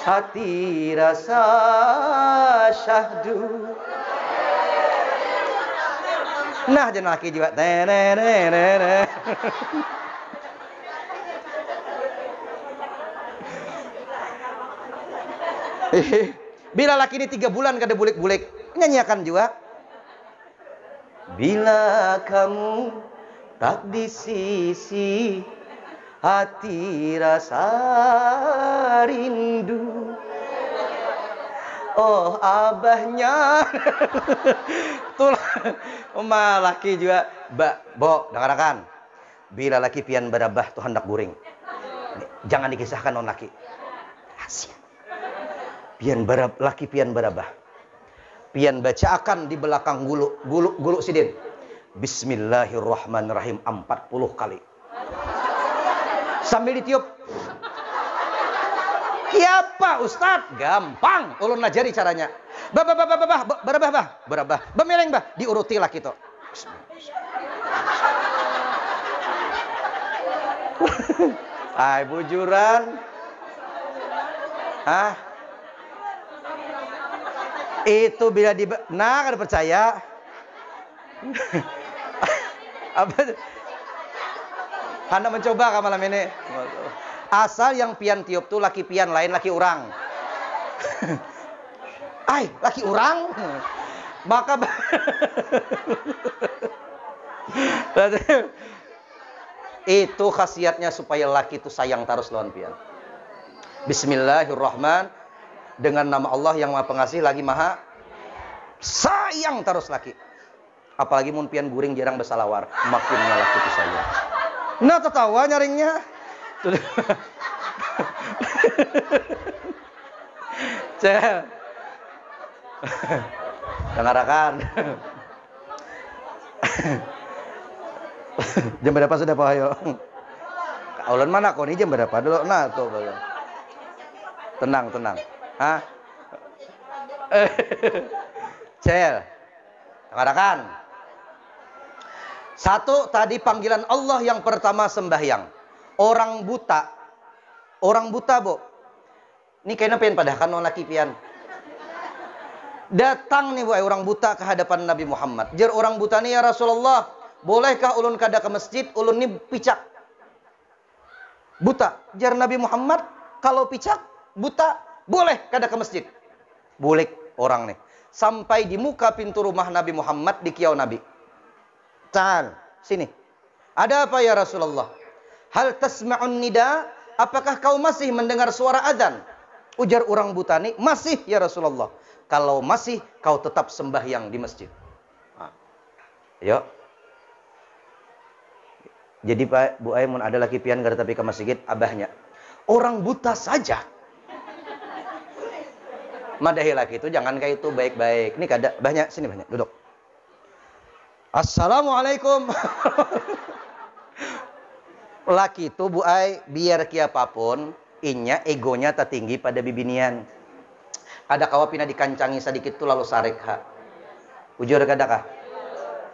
[SPEAKER 1] hati rasa syahdu. Nah, jangan laki juga. Bila laki ini 3 bulan kada bulik-bulik, nyanyiakan juga. Bila kamu tak di sisi, hati rasa rindu. Oh abahnya. Tuh laki juga. Bo, dengarkan. Bila laki pian berabah tuh hendak guring. Jangan dikisahkan non laki. Rahasia. Laki pian berabah. Pian bacakan di belakang gulu sidin. Bismillahirrahmanirrahim 40 kali. Sambil ditiup. Siapa Ustadz? Gampang. Ulun ajari caranya. Berabah. Bemeleng bah. Diuruti laki itu. Ay bujuran. Hah? Itu bila nah kada percaya. Apa? Anda mencoba ke malam ini. Asal yang pian tiup tuh laki pian, lain laki orang. Ay, laki orang. Maka itu khasiatnya supaya laki itu sayang terus lawan pian. Bismillahirrahmanirrahim. Dengan nama Allah yang Maha Pengasih lagi Maha sayang terus laki. Apalagi mun pian guring jarang bersalawar, makin laki itu sayang. Nah tertawa nyaringnya. Cel. Dengarkan. Jam berapa sudah Pak Ayo? Kaulan mana kau ini jam berapa dulu? Nah tuh belum. Tenang. Hah? Cel. Dengarkan. Satu tadi panggilan Allah yang pertama sembahyang. Orang buta, bu. Ini kayaknya pengen padahkan non laki pian. Datang nih bu, orang buta ke hadapan Nabi Muhammad. Jar orang buta nih ya Rasulullah, bolehkah ulun kada ke masjid? Ulun nih picak. Buta. Jar Nabi Muhammad, kalau picak, buta, boleh kada ke masjid. Boleh orang nih. Sampai di muka pintu rumah Nabi Muhammad di kiau Nabi. Tal, sini. Ada apa ya Rasulullah? Hal tasma'un nida? Apakah kau masih mendengar suara azan? Ujar orang buta ini, masih ya Rasulullah. Kalau masih, kau tetap sembahyang di masjid. Nah. Yuk. Jadi Pak, Bu Aimun ada laki pian gak tapi ke masjid, abahnya. Orang buta saja. Madahi laki itu, jangan kayak itu baik-baik. Ini kada, banyak, sini banyak, duduk. Assalamualaikum. Laki itu Bu Ai, biar kiapapun, inya egonya tertinggi pada bibinian. Ada kawa pina dikancangi sedikit tuh lalu sarek ha. Ujur kada kah?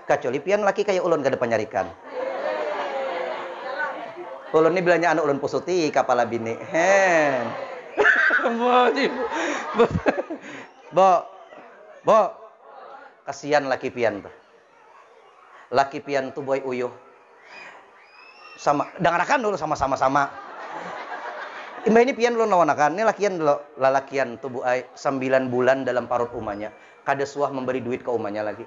[SPEAKER 1] Kecuali pian laki kayak ulun kada panyarikan. Ulun ini bilangnya anak ulun pusuti kapala bini. Hen. Bo. Kasihan laki pian tuh. Laki pian tuh boy uyuh. Sama, dengarkan dulu sama-sama. Imbah ini pian ulun lawanakan, ini lakian lalakian tubuh ai 9 bulan dalam parut umanya. Kada suah memberi duit ke umanya lagi.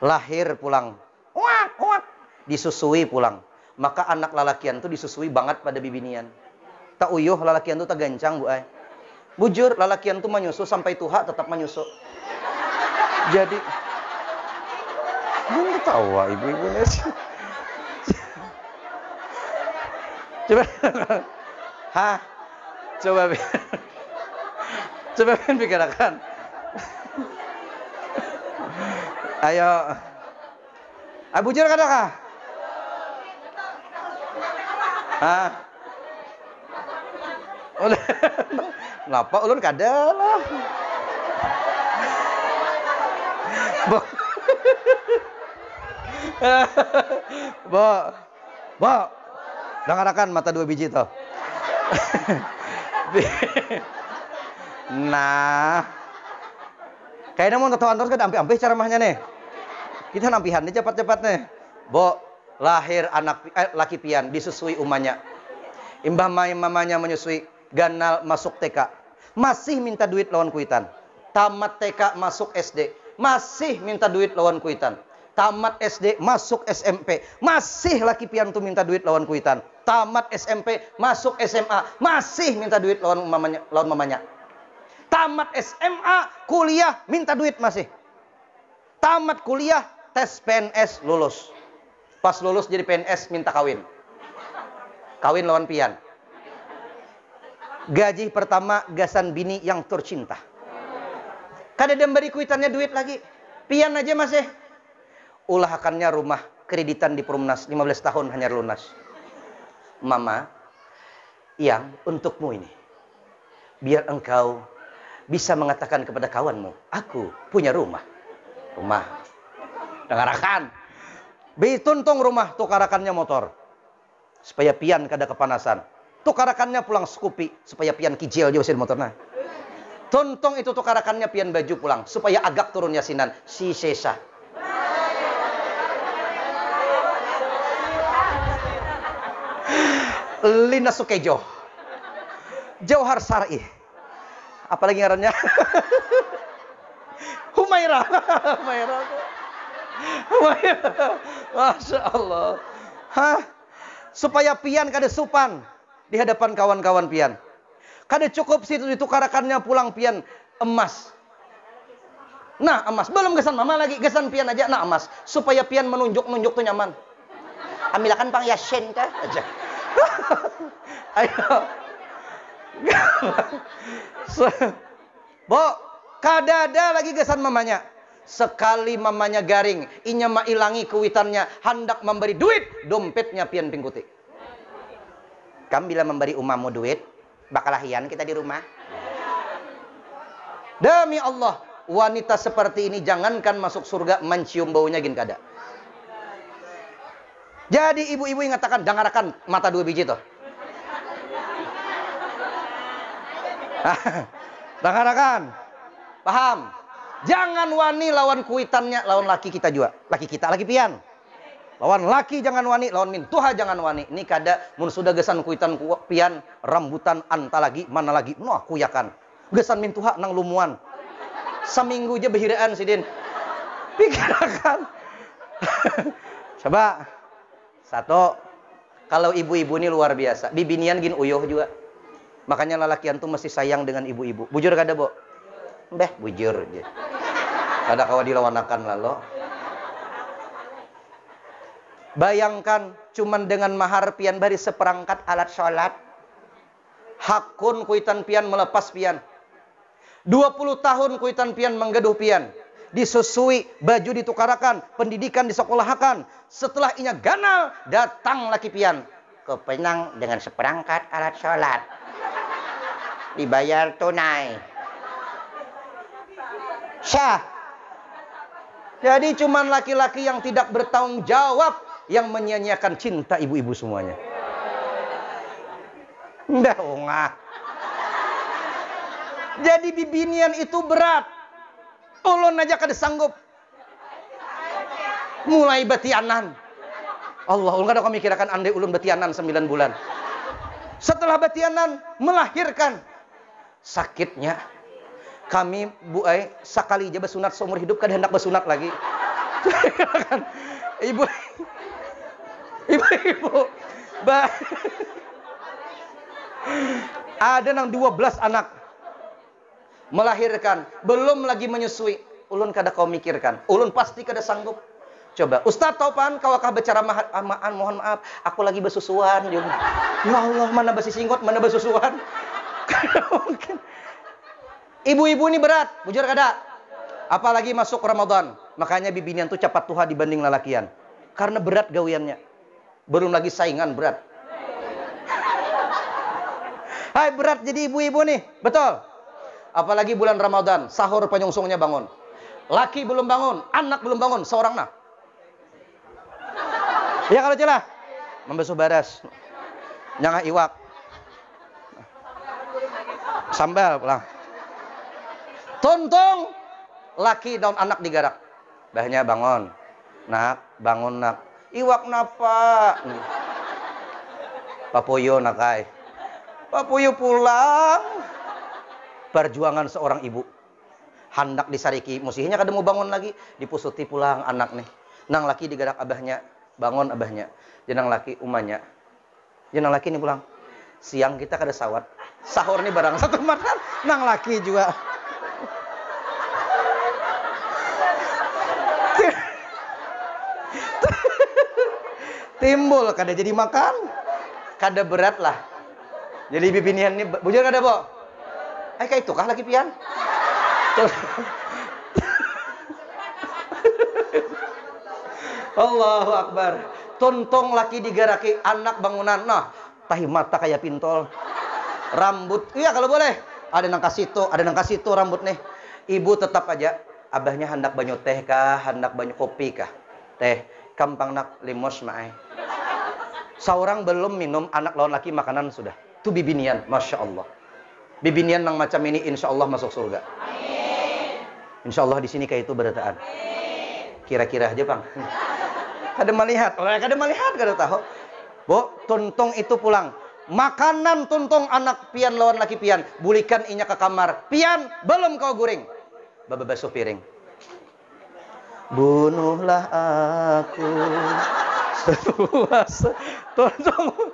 [SPEAKER 1] Lahir pulang, uak, uak, disusui pulang. Maka anak lalakian tuh disusui banget pada bibinian. Tak uyuh lalakian tuh tak gancang bu ai. Bujur lalakian tuh menyusu sampai tuha tetap menyusu. Jadi, belum ketawa ibu-ibunya sih. Coba, hah? Coba pikirkan. Ayo. Bujur kada kah? Hah? Udah. Kenapa ulun kada lah. Bo. Dengarkan mata 2 biji toh. Nah. Kayaknya mau ketahuan terus kan ampe-ampe ceramahnya nih. Kita nampihan nih cepat-cepat nih. Bo, lahir anak laki pian disusui umanya. Imbah mamanya menyusui, ganal masuk TK. Masih minta duit lawan kuitan. Tamat TK masuk SD, masih minta duit lawan kuitan. Tamat SD masuk SMP, masih laki pian tuh minta duit lawan kuitan. Tamat SMP masuk SMA, masih minta duit lawan mamanya. Tamat SMA kuliah minta duit masih. Tamat kuliah tes PNS lulus. Pas lulus jadi PNS minta kawin. Kawin lawan pian. Gaji pertama gasan bini yang tercinta. Kada demberi kuitannya duit lagi. Pian aja masih. Ulahakannya rumah kreditan di Perumnas 15 tahun hanya lunas. Mama, yang untukmu ini. Biar engkau bisa mengatakan kepada kawanmu, aku punya rumah. Rumah. Dengarkan. Bituntung rumah, tukarakannya motor. Supaya pian kada kepanasan. Tukarakannya pulang Scoopy supaya pian kijil aja mesin motornya. Tuntung itu tukarakannya pian baju pulang supaya agak turun yasinan si sesa. Lina Sukejo, Jauhar Sari, apalagi ngarannya? Humaira. Masya Allah. Hah? Supaya pian kada supan di hadapan kawan-kawan pian. Kada cukup situ ditukarakannya pulang pian emas. Nah emas, belum gesan mama lagi, gesan pian aja nah emas. Supaya pian menunjuk-nunjuk tuh nyaman. Ambilkan pang yasin kah aja. Ayo. Bo, kada ada lagi gesan mamanya. Sekali mamanya garing, inya mailangi kuitannya, hendak memberi duit, dompetnya pian pingkuti. Kam bila memberi umamu duit, bakal lahian kita di rumah. Demi Allah, wanita seperti ini jangankan masuk surga, mencium baunya gin kada. Jadi ibu-ibu yang ngatakan, dengarkan mata 2 biji tuh. Dengarkan. Paham? Jangan wani lawan kuitannya, lawan laki kita juga. Laki kita, laki pian. Lawan laki jangan wani, lawan mintuha jangan wani. Ini kada, mun sudah gesan kuitan pian, rambutan anta lagi, mana lagi. Noh, kuyakan. Gesan mintuha nang lumuan. Seminggu aja behiraan sidin. Pikirkan. Coba. 1, kalau ibu-ibu ini luar biasa. Bibinian gin uyuh juga. Makanya lalakian tuh mesti sayang dengan ibu-ibu. Bujur kada, Bo? Beh, bujur aja. Kada kawa dilawanakan lalu. Bayangkan cuman dengan mahar pian bari seperangkat alat sholat. Hakun kuitan pian melepas pian. 20 tahun kuitan pian menggeduh pian. Disusui, baju ditukarakan, pendidikan disekolahkan. Setelah inya ganal, datang laki pian. Kepenang dengan seperangkat alat sholat. Dibayar tunai. Syah. Jadi cuman laki-laki yang tidak bertanggung jawab yang menyia-nyiakan cinta ibu-ibu semuanya. Ndah ongah. Jadi bibinian itu berat. Ulun aja kada sanggup. Mulai betianan. Allah, ulun kada mikirakan andai ulun betianan 9 bulan. Setelah batianan melahirkan, sakitnya kami Bu Ai sakali aja besunat seumur hidup kada hendak besunat lagi. Ibu ada nang 12 anak melahirkan, belum lagi menyusui. Ulun kada kau mikirkan, ulun pasti kada sanggup. Coba, Ustaz Topan, kawakah bicara amaan, mohon maaf, aku lagi besusuan. Ya Allah, mana besi singgot, mana besusuan. Mungkin. Ibu-ibu ini berat, bujur kada? Apalagi masuk Ramadan. Makanya bibinian tuh cepat tuha dibanding lalakian. Karena berat gawiannya. Belum lagi saingan berat. Hai, berat jadi ibu-ibu nih, betul. Apalagi bulan Ramadan, sahur penyongsongnya bangun. Laki belum bangun, anak belum bangun, seorang nah. Ya kalau celah, membasuh baras, nyangah iwak, sambal pulang. Tuntung, laki daun anak digarak. Bahnya bangun, nak, bangun nak. Iwak napa? Papuyo nakai. Papuyo pulang. Perjuangan seorang ibu. Hendak disariki, musihinya kada mau bangun lagi, dipusuti pulang anak nih. Nang laki digarak abahnya, bangun abahnya. Jenang laki umanya. Jenang laki nih pulang. Siang kita kada sawat. Sahur nih barang satu makan, nang laki juga. Timbul kada jadi makan. Kada berat lah. Jadi bibinian nih bujur kada, Bo? Kayak itu kah lagi pian? Allahu Akbar. Tontong laki digaraki, anak bangunan. Nah, tahi mata kayak pintol. Rambut, iya kalau boleh. Ada nang kasito, ada nang kasito rambut nih. Ibu tetap aja, abahnya hendak banyu teh kah, hendak banyu kopi kah? Teh, kampang nak limos maai. Seorang belum minum, anak lawan laki makanan sudah. Itu bibinian, Masya Allah. Bibinian nang macam ini insya Allah masuk surga. Insya Allah di sini kayak itu berataan. Kira-kira aja bang. Kada melihat, kada melihat, kada tahu. Bo, tuntong itu pulang. Makanan tuntong anak pian lawan laki pian. Bulikan inya ke kamar. Pian, belum kau guring. Baba basuh piring. Bunuhlah aku. Sepuas. Tuntong.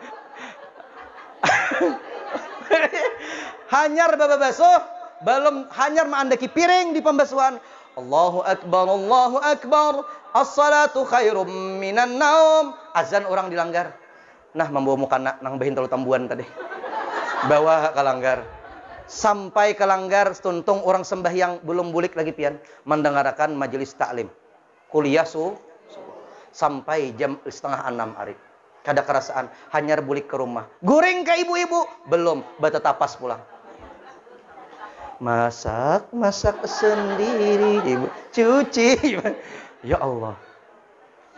[SPEAKER 1] Hanyar baba basuh. Belum hanyar maandaki piring di pembasuhan. Allahu Akbar, Allahu Akbar. As-salatu khairum minan naum. Azan orang dilanggar. Nah, membawa muka nang bahin telu tambuan tadi. Bawa ke langgar. Sampai ke langgar, tuntung orang sembahyang belum bulik lagi pian. Mendengarkan majelis taklim. Kuliah sampai jam 5:30 hari. Kada kerasaan, hanyar bulik ke rumah. Goreng ke ibu-ibu? Belum, bata tapas pulang. Masak sendiri, ibu. Cuci. Ya Allah.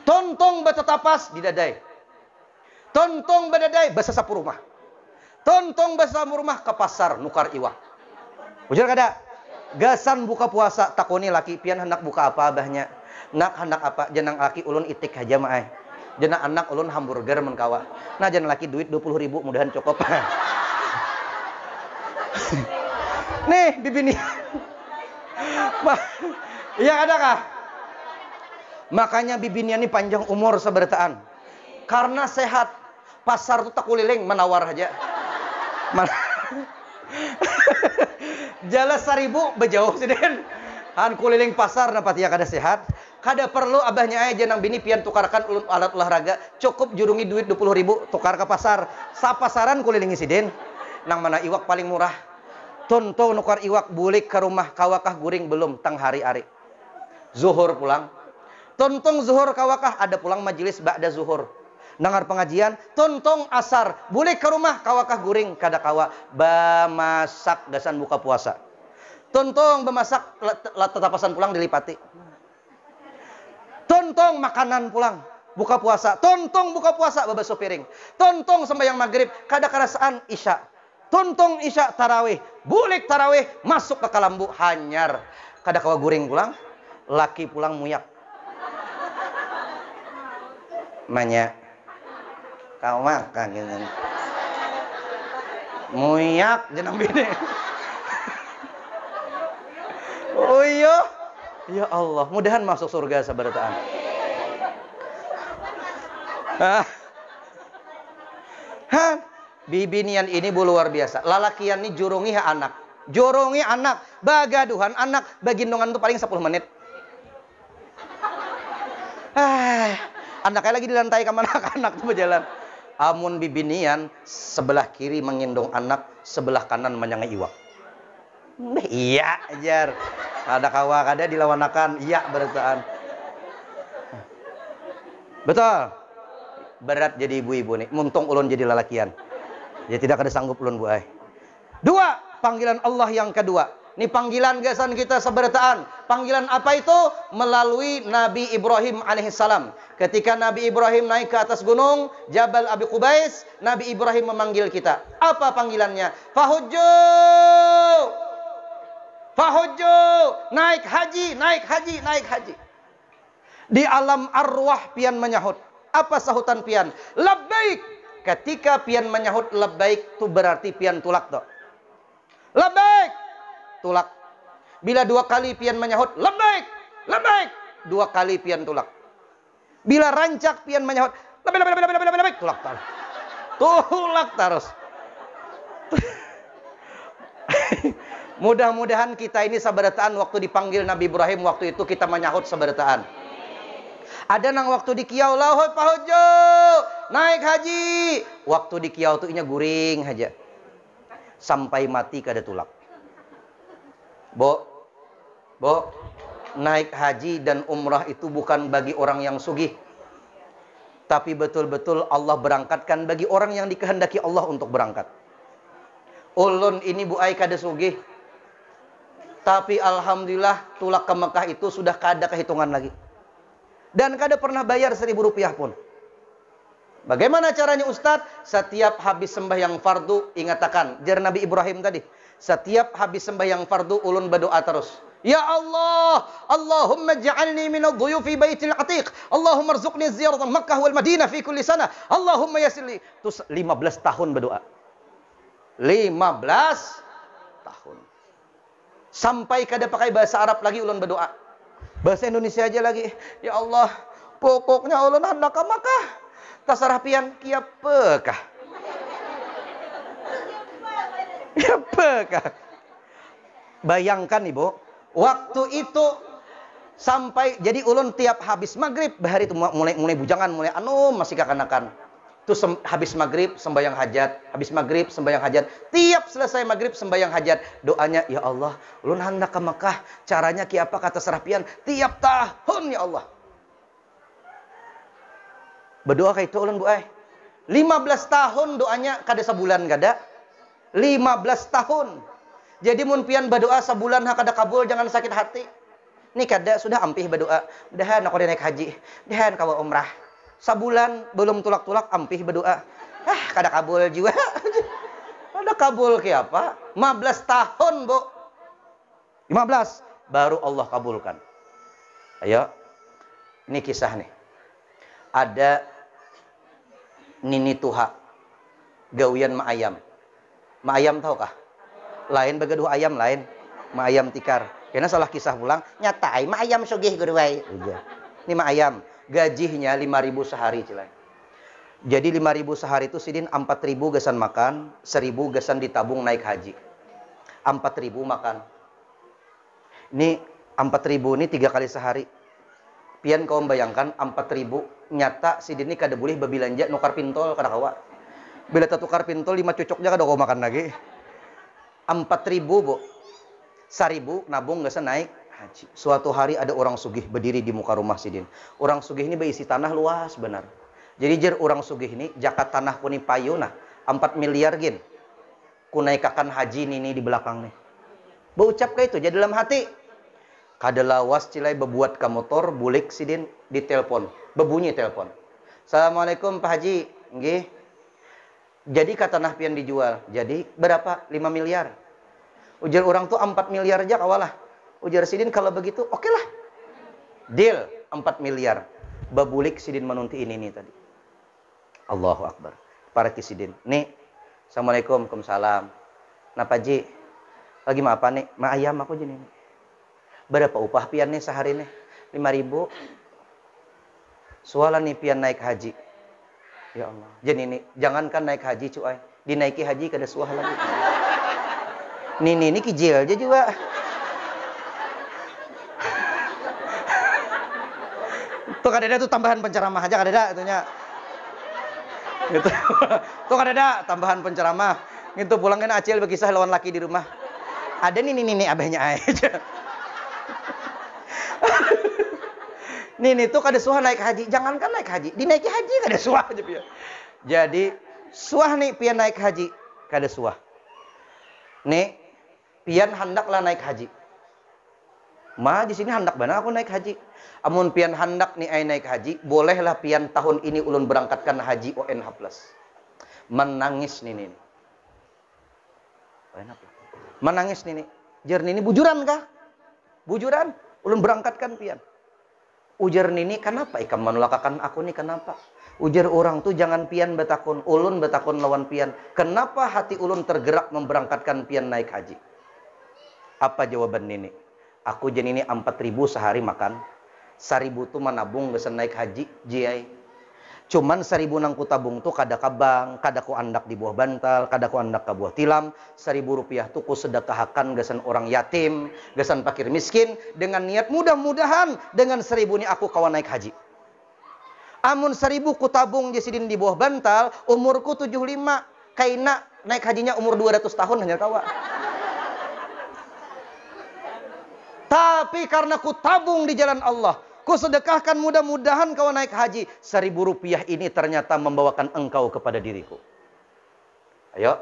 [SPEAKER 1] Tontong bata tapas di dadai. Tontong badadai basa sapu rumah. Tontong basa sapu rumah ke pasar nukar iwak. Ujar kada? Gasan buka puasa takoni laki pian hendak buka apa abahnya? Nak hendak apa? Jenang laki ulun itik aja maai. Jenang anak ulun hamburger menkawa. Nah jenang laki duit 20.000 mudahan cukup. Nih bibini. Iya ada kah? Makanya bibinian ini panjang umur seberataan. Karena sehat. Pasar tuh tak kuliling menawar aja. Jala 1000 bejauh sih den. Han kuliling pasar dapat ya kada sehat. Kada perlu abahnya aja nang bini pian tukarkan alat olahraga. Cukup jurungi duit 20.000 tukar ke pasar. Sa pasaran kulilingi si den. Nang mana iwak paling murah. Tonto nukar iwak bulik ke rumah kawakah guring belum tang hari-hari. Zuhur pulang. Tontong zuhur kawakah ada pulang majelis ba'da zuhur. Dengar pengajian, tontong asar, boleh ke rumah kawakah guring kada kawa, bamasak gasan buka puasa. Tontong bemasak tetapasan pulang dilipati. Tontong makanan pulang buka puasa. Tontong buka puasa babasuh piring. Tontong sembahyang maghrib kada kerasaan isya. Tontong isya tarawih, bulik tarawih masuk ke kalambu hanyar. Kada kawa guring pulang, laki pulang muyak. Manya kau makan gitu. Muyak jeneng bini. Oh iya. Ya Allah, mudahan masuk surga sabarataan. Bibinian ini bu luar biasa. Lalakian ini jurungi anak. Jurungi anak. Bagaduhan anak. Bagindongan itu paling 10 menit. Anaknya lagi di lantai kamar anak-anak tuh berjalan. Amun bibinian sebelah kiri menggendong anak, sebelah kanan menyangai iwak. Iya ajar. Ada kawak ada dilawanakan. Iya berataan. Betul. Berat jadi ibu-ibu nih. Muntung ulun jadi lalakian. Ya tidak ada sanggup ulun bu ay. 2. Panggilan Allah yang kedua. Ini panggilan gasan kita seberataan. Panggilan apa itu? Melalui Nabi Ibrahim alaihissalam. Ketika Nabi Ibrahim naik ke atas gunung Jabal Abi Qubais, Nabi Ibrahim memanggil kita. Apa panggilannya? Fahujju. Fahujju. Naik haji, naik haji, naik haji. Di alam arwah pian menyahut. Apa sahutan pian? Labbaik. Ketika pian menyahut labbaik itu berarti pian tulak toh. Labbaik. Tulak. Bila 2 kali pian menyahut labbaik, labbaik, 2 kali pian tulak. Bila rancak pian menyahut labbaik, tulak terus. Tulak terus. Mudah-mudahan kita ini sabarataan waktu dipanggil Nabi Ibrahim waktu itu kita menyahut sabarataan. Ada nang waktu di kiau lauhoi pahojo naik haji. Waktu di kiau tuh inya guring aja. Sampai mati kada tulak. Bo, naik haji dan umrah itu bukan bagi orang yang sugih. Tapi betul-betul Allah berangkatkan bagi orang yang dikehendaki Allah untuk berangkat. Ulun ini bu ay kada sugih. Tapi alhamdulillah tulak ke Mekah itu sudah kada kehitungan lagi. Dan kada pernah bayar 1.000 rupiah pun. Bagaimana caranya Ustadz? Setiap habis sembahyang fardu ingatakan. Jar Nabi Ibrahim tadi. Setiap habis sembahyang fardu ulun berdoa terus. Ya Allah, Allahumma ja'alni minadh dhuyufi baitil atiq. Allahumma rzuqni ziyarah Makkah wal Madinah fi kulli sana. Allahumma yassirli. Terus 15 tahun berdoa. 15 tahun. Sampai kada pakai bahasa Arab lagi ulun berdoa. Bahasa Indonesia aja lagi. Ya Allah, pokoknya ulun hendak ka Makkah. Tasarah pian kiapekah. Ya bekah. Bayangkan ibu, waktu itu sampai jadi ulun tiap habis maghrib bahari itu mulai bujangan mulai masih kekanakan. Terus habis maghrib sembahyang hajat, habis maghrib sembahyang hajat. Tiap selesai maghrib sembahyang hajat, doanya ya Allah, ulun hendak ke Mekah. Caranya ki apa kata serapian? Tiap tahun ya Allah. Berdoa kayak itu ulun bu ay. 15 tahun doanya kada sebulan kada. 15 tahun. Jadi mun pian berdoa sebulan kada kabul jangan sakit hati. Ini kada sudah ampih berdoa. Mudahan aku naik haji. Mudahan kawa umrah. Sebulan belum tulak-tulak ampih berdoa. Kada kabul juga. Kada kabul ke apa? 15 tahun, Bu. 15 baru Allah kabulkan. Ayo. Ini kisah nih. Ada Nini Tuha gawian ma ayam. Ma ayam tahu kah? Lain begaduh ayam lain. Ma ayam tikar. Karena salah kisah pulang, nyatai ma ayam sugih guru wae. Ini ma ayam, gajinya 5.000 sehari cilai. Jadi 5.000 sehari itu sidin 4.000 gasan makan, 1.000 gasan ditabung naik haji. 4.000 makan. Ini 4.000 ini 3 kali sehari. Pian kau bayangkan 4.000 nyata sidin ini kada boleh bebilanja nukar pintol kada kawa. Bila tukar pintol 5 cucuknya kada kau makan lagi. 4.000 Bu. 1.000 nabung gak naik haji. Suatu hari ada orang sugih berdiri di muka rumah sidin. Orang sugih ini berisi tanah luas benar. Jadi jer orang sugih ini jakat tanah kuni payuna 4 miliar gin. Kunaikakan haji ini di belakang nih. Berucap kayak itu jadi dalam hati. Kada lawas cilai bebuat ke motor bulik sidin di telepon. Bebunyi telepon. Assalamualaikum Pak Haji. Nggih. Jadi kata tanah pian dijual. Jadi berapa? 5 miliar. Ujar orang tuh 4 miliar aja kawalah. Ujar sidin kalau begitu oke lah. Deal 4 miliar. Babulik sidin menunti ini nih tadi. Allahu Akbar. Para kisidin. Nih Assalamualaikum. Waalaikumsalam. Napa Ji? Lagi ma apa nih? Ma ayam aku jadi nih. Berapa upah pian nih sehari nih? 5.000. Soalnya nih pian naik haji. Ya Allah. Jadi ini jangankan naik haji cuy, dinaiki haji kada suah lagi. Ini kijil aja juga. Tuh kadeda tuh tambahan penceramah aja kadeda itunya. Gitu. Tuh kadeda tambahan penceramah. Gitu pulang kan Acil berkisah lawan laki di rumah. Ada nih abahnya aja. Nih tuh kada suah naik haji. Jangankan naik haji, dinaiki haji kada suah aja pian. Jadi suah nih pian naik haji kada suah. Nih pian hendaklah naik haji. Ma di sini hendak bana aku naik haji. Amun pian hendak nih ai naik haji, bolehlah pian tahun ini ulun berangkatkan haji ONH+. Menangis nih. Menangis nih. Jer ini bujuran kah? Bujuran. Ulun berangkatkan pian. Ujar nini, kenapa ikam menolakakan aku nih, kenapa? Ujar orang tuh jangan pian betakun, ulun betakun lawan pian. Kenapa hati ulun tergerak memberangkatkan pian naik haji? Apa jawaban nini? Aku jadi ini 4.000 sehari makan. 1.000 tuh menabung gesan naik haji, jiai. Cuman 1.000 nang ku tabung tuh kada kabang, kada ku andak di buah bantal, kada ku andak ke buah tilam. 1.000 rupiah tuh ku sedekahkan gesan orang yatim, gesan fakir miskin, dengan niat mudah-mudahan dengan 1.000 ini aku kawan naik haji. Amun 1.000 ku tabung jesidin di buah bantal, umurku 75, kaina naik hajinya umur 200 tahun hanya kawa. Tapi karena ku tabung di jalan Allah, ku sedekahkan mudah-mudahan kau naik haji. 1.000 rupiah ini ternyata membawakan engkau kepada diriku. Ayo.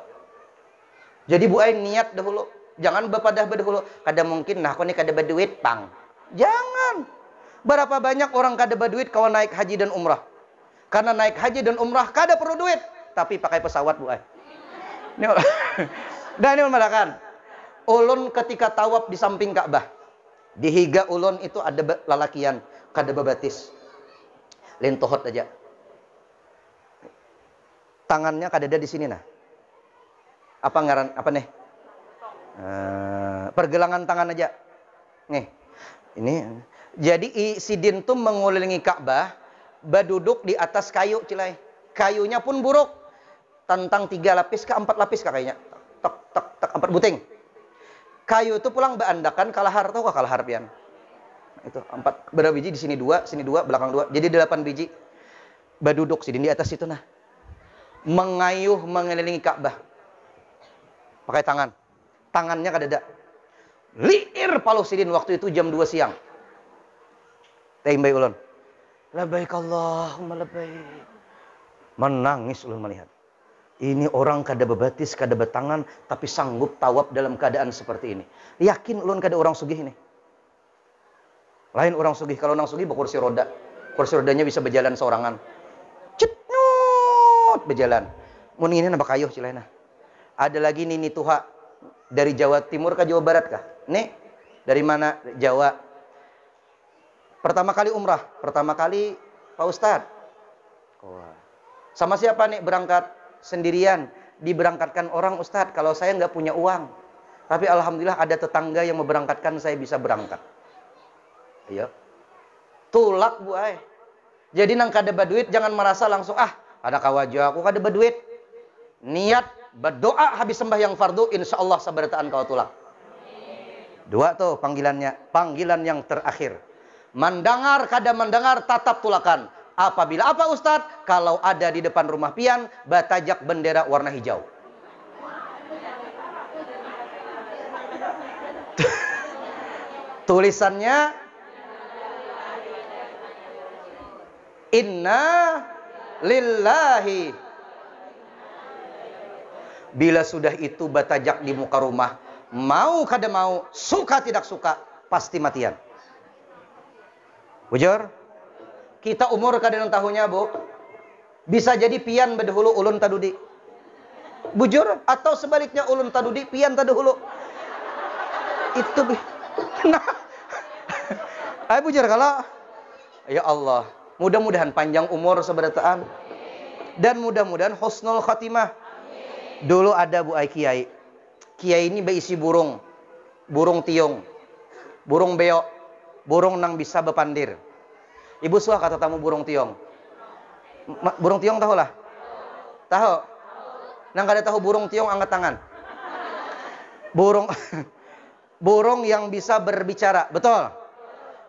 [SPEAKER 1] Jadi Bu Ain niat dahulu. Jangan bapadah dahulu. Kada mungkin nah aku nih kada berduit pang. Jangan. Berapa banyak orang kada berduit kau naik haji dan umrah. Karena naik haji dan umrah kada perlu duit. Tapi pakai pesawat Bu Ain. Dan ini memadakan. Ulun ketika tawaf di samping Ka'bah. Di higa ulun itu ada lalakian kada bebatis. Lentohot aja. Tangannya kada ada di sini nah. Apa ngaran apa nih? Pergelangan tangan aja. Nih. Ini. Jadi sidin tuh mengelilingi Ka'bah, baduduk di atas kayu cilai. Kayunya pun buruk. Tentang 3 lapis ke 4 lapis kayaknya. Tak 4 buting. Kayu itu pulang beandakan kalahar, tahu kah kalahar pian? Itu 4 berapa biji di sini 2, belakang 2. Jadi 8 biji. Baduduk sidin di atas itu nah. Mengayuh mengelilingi Ka'bah. Pakai tangan. Tangannya kada ada. Liir paluh sidin waktu itu jam 2 siang. Tembay ulun. Labbaik Allahumma labbaik. Menangis ulun melihat. Ini orang kada bebatis, kada betangan, tapi sanggup tawaf dalam keadaan seperti ini. Yakin ulun kada orang sugih ini. Lain orang sugih. Kalau orang sugih berkursi roda. Kursi rodanya bisa berjalan seorangan. Cetnut berjalan. Mun ini nambah kayuh cilaina. Ada lagi Nini Tuha dari Jawa Timur ke Jawa Barat kah? Nih, dari mana? Jawa. Pertama kali umrah, pertama kali Pak Ustadz. Sama siapa nih berangkat? Sendirian, diberangkatkan orang Ustadz, kalau saya nggak punya uang. Tapi alhamdulillah ada tetangga yang memberangkatkan, saya bisa berangkat. Iya. Tulak Bu ay. Jadi nang kada baduit jangan merasa langsung ada kawaja aku kada baduit. Niat berdoa habis sembahyang fardu, insya Allah sabarataan kau tulak. 2 tuh panggilannya, panggilan yang terakhir. Mendengar kada mendengar tatap tulakan. Apabila apa Ustadz? Kalau ada di depan rumah pian, batajak bendera warna hijau. Tulisannya Inna lillahi. Bila sudah itu batajak di muka rumah, mau kada mau, suka tidak suka, pasti matian. Bujur? Kita umur kadang tahunya, Bu. Bisa jadi pian bedahulu ulun tadudi. Bujur atau sebaliknya ulun tadudi pian tadahulu. Itu nah. Ayo bujur kalau ya Allah, mudah-mudahan panjang umur seberataan dan mudah-mudahan husnul khatimah. Dulu ada Bu Ai Kiai. Kiai ini berisi burung. Burung tiong. Burung beok. Burung nang bisa bepandir. Ibu suah kata tamu burung tiong. Burung tiong tahu lah? Tahu? Nang kada tahu burung tiong angkat tangan. Burung burung yang bisa berbicara, betul.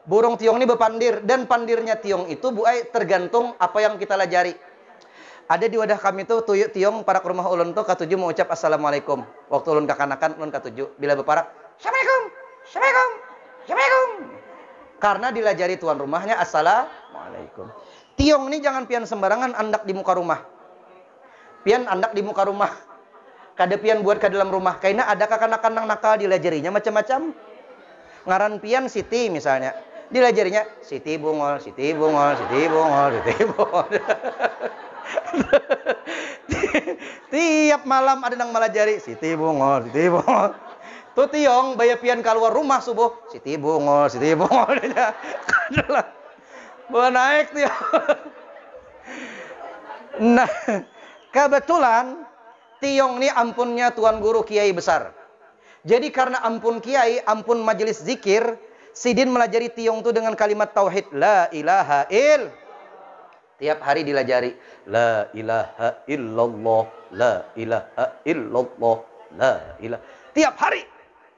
[SPEAKER 1] Burung tiong ini bepandir, dan pandirnya tiong itu Bu Ai tergantung apa yang kita lajari. Ada di wadah kami tuh tuyuk tiong para ke rumah ulun tuh katuju mau ucap assalamualaikum. Waktu ulun kakanakan ulun katuju, bila beparak assalamualaikum, assalamualaikum, assalamualaikum. Karena dilajari tuan rumahnya assalamualaikum. Tiong ini jangan pian sembarangan andak di muka rumah. Pian andak di muka rumah. Kada pian buat ke dalam rumah. Karena ada kakanakan nang nakal dilajarinya macam-macam. Ngaran pian Siti misalnya. Dilajarinya Siti bungol, Siti bungol, Siti bungol, Siti bungol. Tiap malam ada nang malajari Siti bungol, Siti bungol. Tuh tiong baya pian keluar rumah subuh Siti bungol, Siti bungol. Kadalah. Bawa naik tiong. Nah, kebetulan tiong ini ampunnya tuan guru kiai besar. Jadi karena ampun kiai, ampun majelis zikir, sidin melajari tiong itu dengan kalimat tauhid la ilaha il. Tiap hari dilajari la ilaha illallah, la ilaha illallah, la ilaha. Tiap hari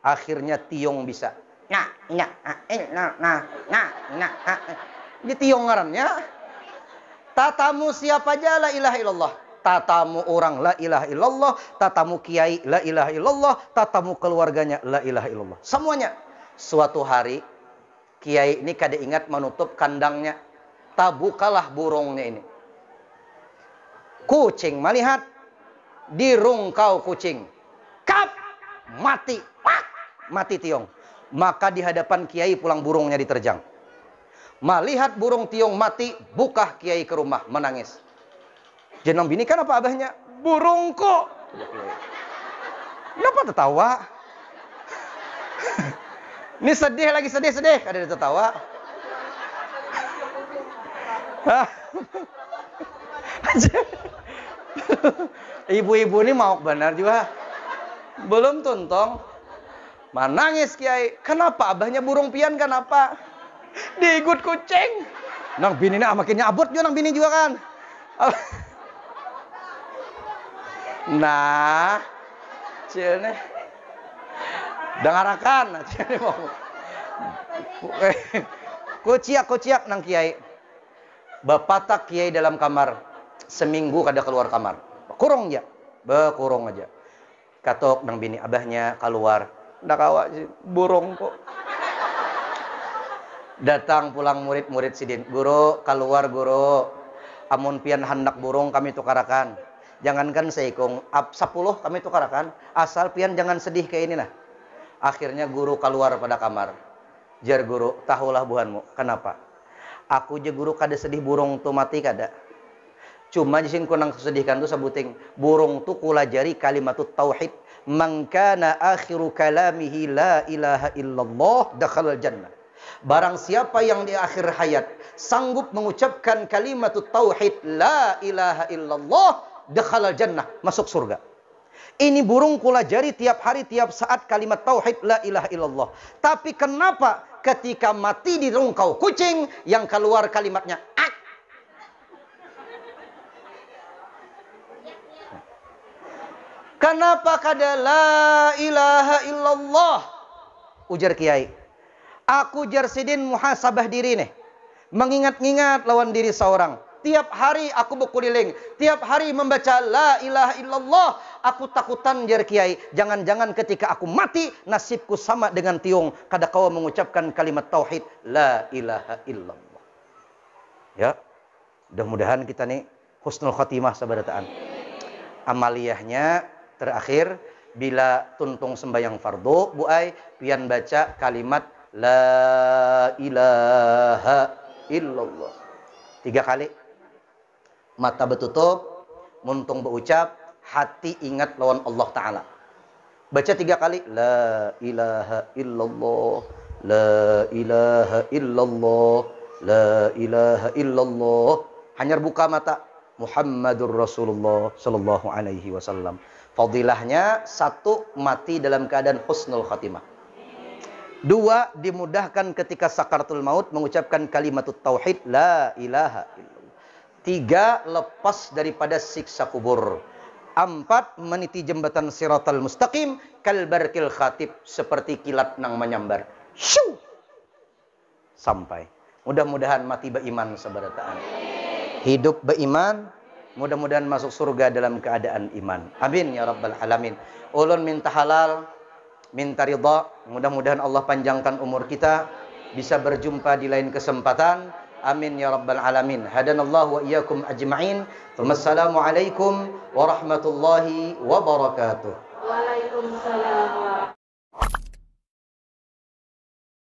[SPEAKER 1] akhirnya tiong bisa. Ini tiong ngarannya. Tatamu siapa aja la ilaha illallah. Tatamu orang la ilaha illallah, tatamu kiai la ilaha illallah, tatamu keluarganya la ilaha illallah. Semuanya. Suatu hari kiai ini kada ingat menutup kandangnya. Tabukalah burungnya ini. Kucing melihat, dirungkau kucing. Kap, mati. Wak, mati tiong. Maka di hadapan kiai pulang burungnya diterjang. Melihat burung tiong mati, buka kiai ke rumah menangis. Jenang bini kan apa abahnya? Burungku. Kenapa tertawa? Ini sedih lagi sedih. Ada tertawa. Ibu-ibu ini mau benar juga. Belum tuntong. Menangis kiai. Kenapa abahnya burung pian kenapa? Diikut kucing. Nang bini ini makinnya abot juga nang bini juga kan. Nah, cene dengarakan, cene mau kuciak nang kiai. Bapatak kiai dalam kamar seminggu kada keluar kamar. Kurung aja, bekurung aja. Katok nang bini abahnya keluar, ndak awak burung kok. Datang pulang murid-murid sidin, guru keluar guru. Amun pian hendak burung kami tukarakan. Jangankan seikung, 10 kami tukarakan. Asal pian jangan sedih kayak ini nah. Akhirnya guru keluar pada kamar. Jar guru, tahulah buhanmu. Kenapa? Aku je guru kada sedih burung tu mati kada. Cuma jisin ku nang kesedihkan tu sebuting. Burung tu kulajari kalimatut tauhid. Man kana akhiru kalamihi la ilaha illallah dakhalal jannah. Barang siapa yang di akhir hayat sanggup mengucapkan kalimatut tauhid la ilaha illallah dakhalal jannah, masuk surga. Ini burung kulajari tiap hari tiap saat kalimat tauhid la ilaha illallah. Tapi kenapa ketika mati di rungkau kucing yang keluar kalimatnya ak? Kenapa kada la ilaha illallah? Ujar kiai. Aku jar sidin muhasabah diri nih. Mengingat-ingat lawan diri seorang. Tiap hari aku berkeliling, tiap hari membaca la ilaha illallah. Aku takutan jar kiai, jangan-jangan ketika aku mati nasibku sama dengan tiung kada kau mengucapkan kalimat tauhid la ilaha illallah. Ya. Mudah-mudahan kita nih husnul khatimah sabarataan. Amaliyahnya terakhir bila tuntung sembahyang fardu, Bu Ai pian baca kalimat la ilaha illallah 3 kali. Mata bertutup, muntung berucap, hati ingat lawan Allah Ta'ala. Baca 3 kali. La ilaha illallah, la ilaha illallah, la ilaha illallah. Hanyar buka mata. Muhammadur Rasulullah sallallahu alaihi wasallam. Fadilahnya, 1, mati dalam keadaan husnul khatimah. 2, dimudahkan ketika sakaratul maut mengucapkan kalimatut tauhid la ilaha illallah. 3, lepas daripada siksa kubur. 4, meniti jembatan siratal mustaqim kal barkil khatib, seperti kilat nang menyambar. Shoo! Sampai. Mudah-mudahan mati beriman sabarataan. Hidup beriman, mudah-mudahan masuk surga dalam keadaan iman. Amin ya rabbal alamin. Ulun minta halal, minta ridha, mudah-mudahan Allah panjangkan umur kita, bisa berjumpa di lain kesempatan. Amin ya rabbal alamin. Hadanallahu wa iyyakum ajma'in. Wassalamualaikum warahmatullahi wabarakatuh.
[SPEAKER 2] Waalaikumsalam.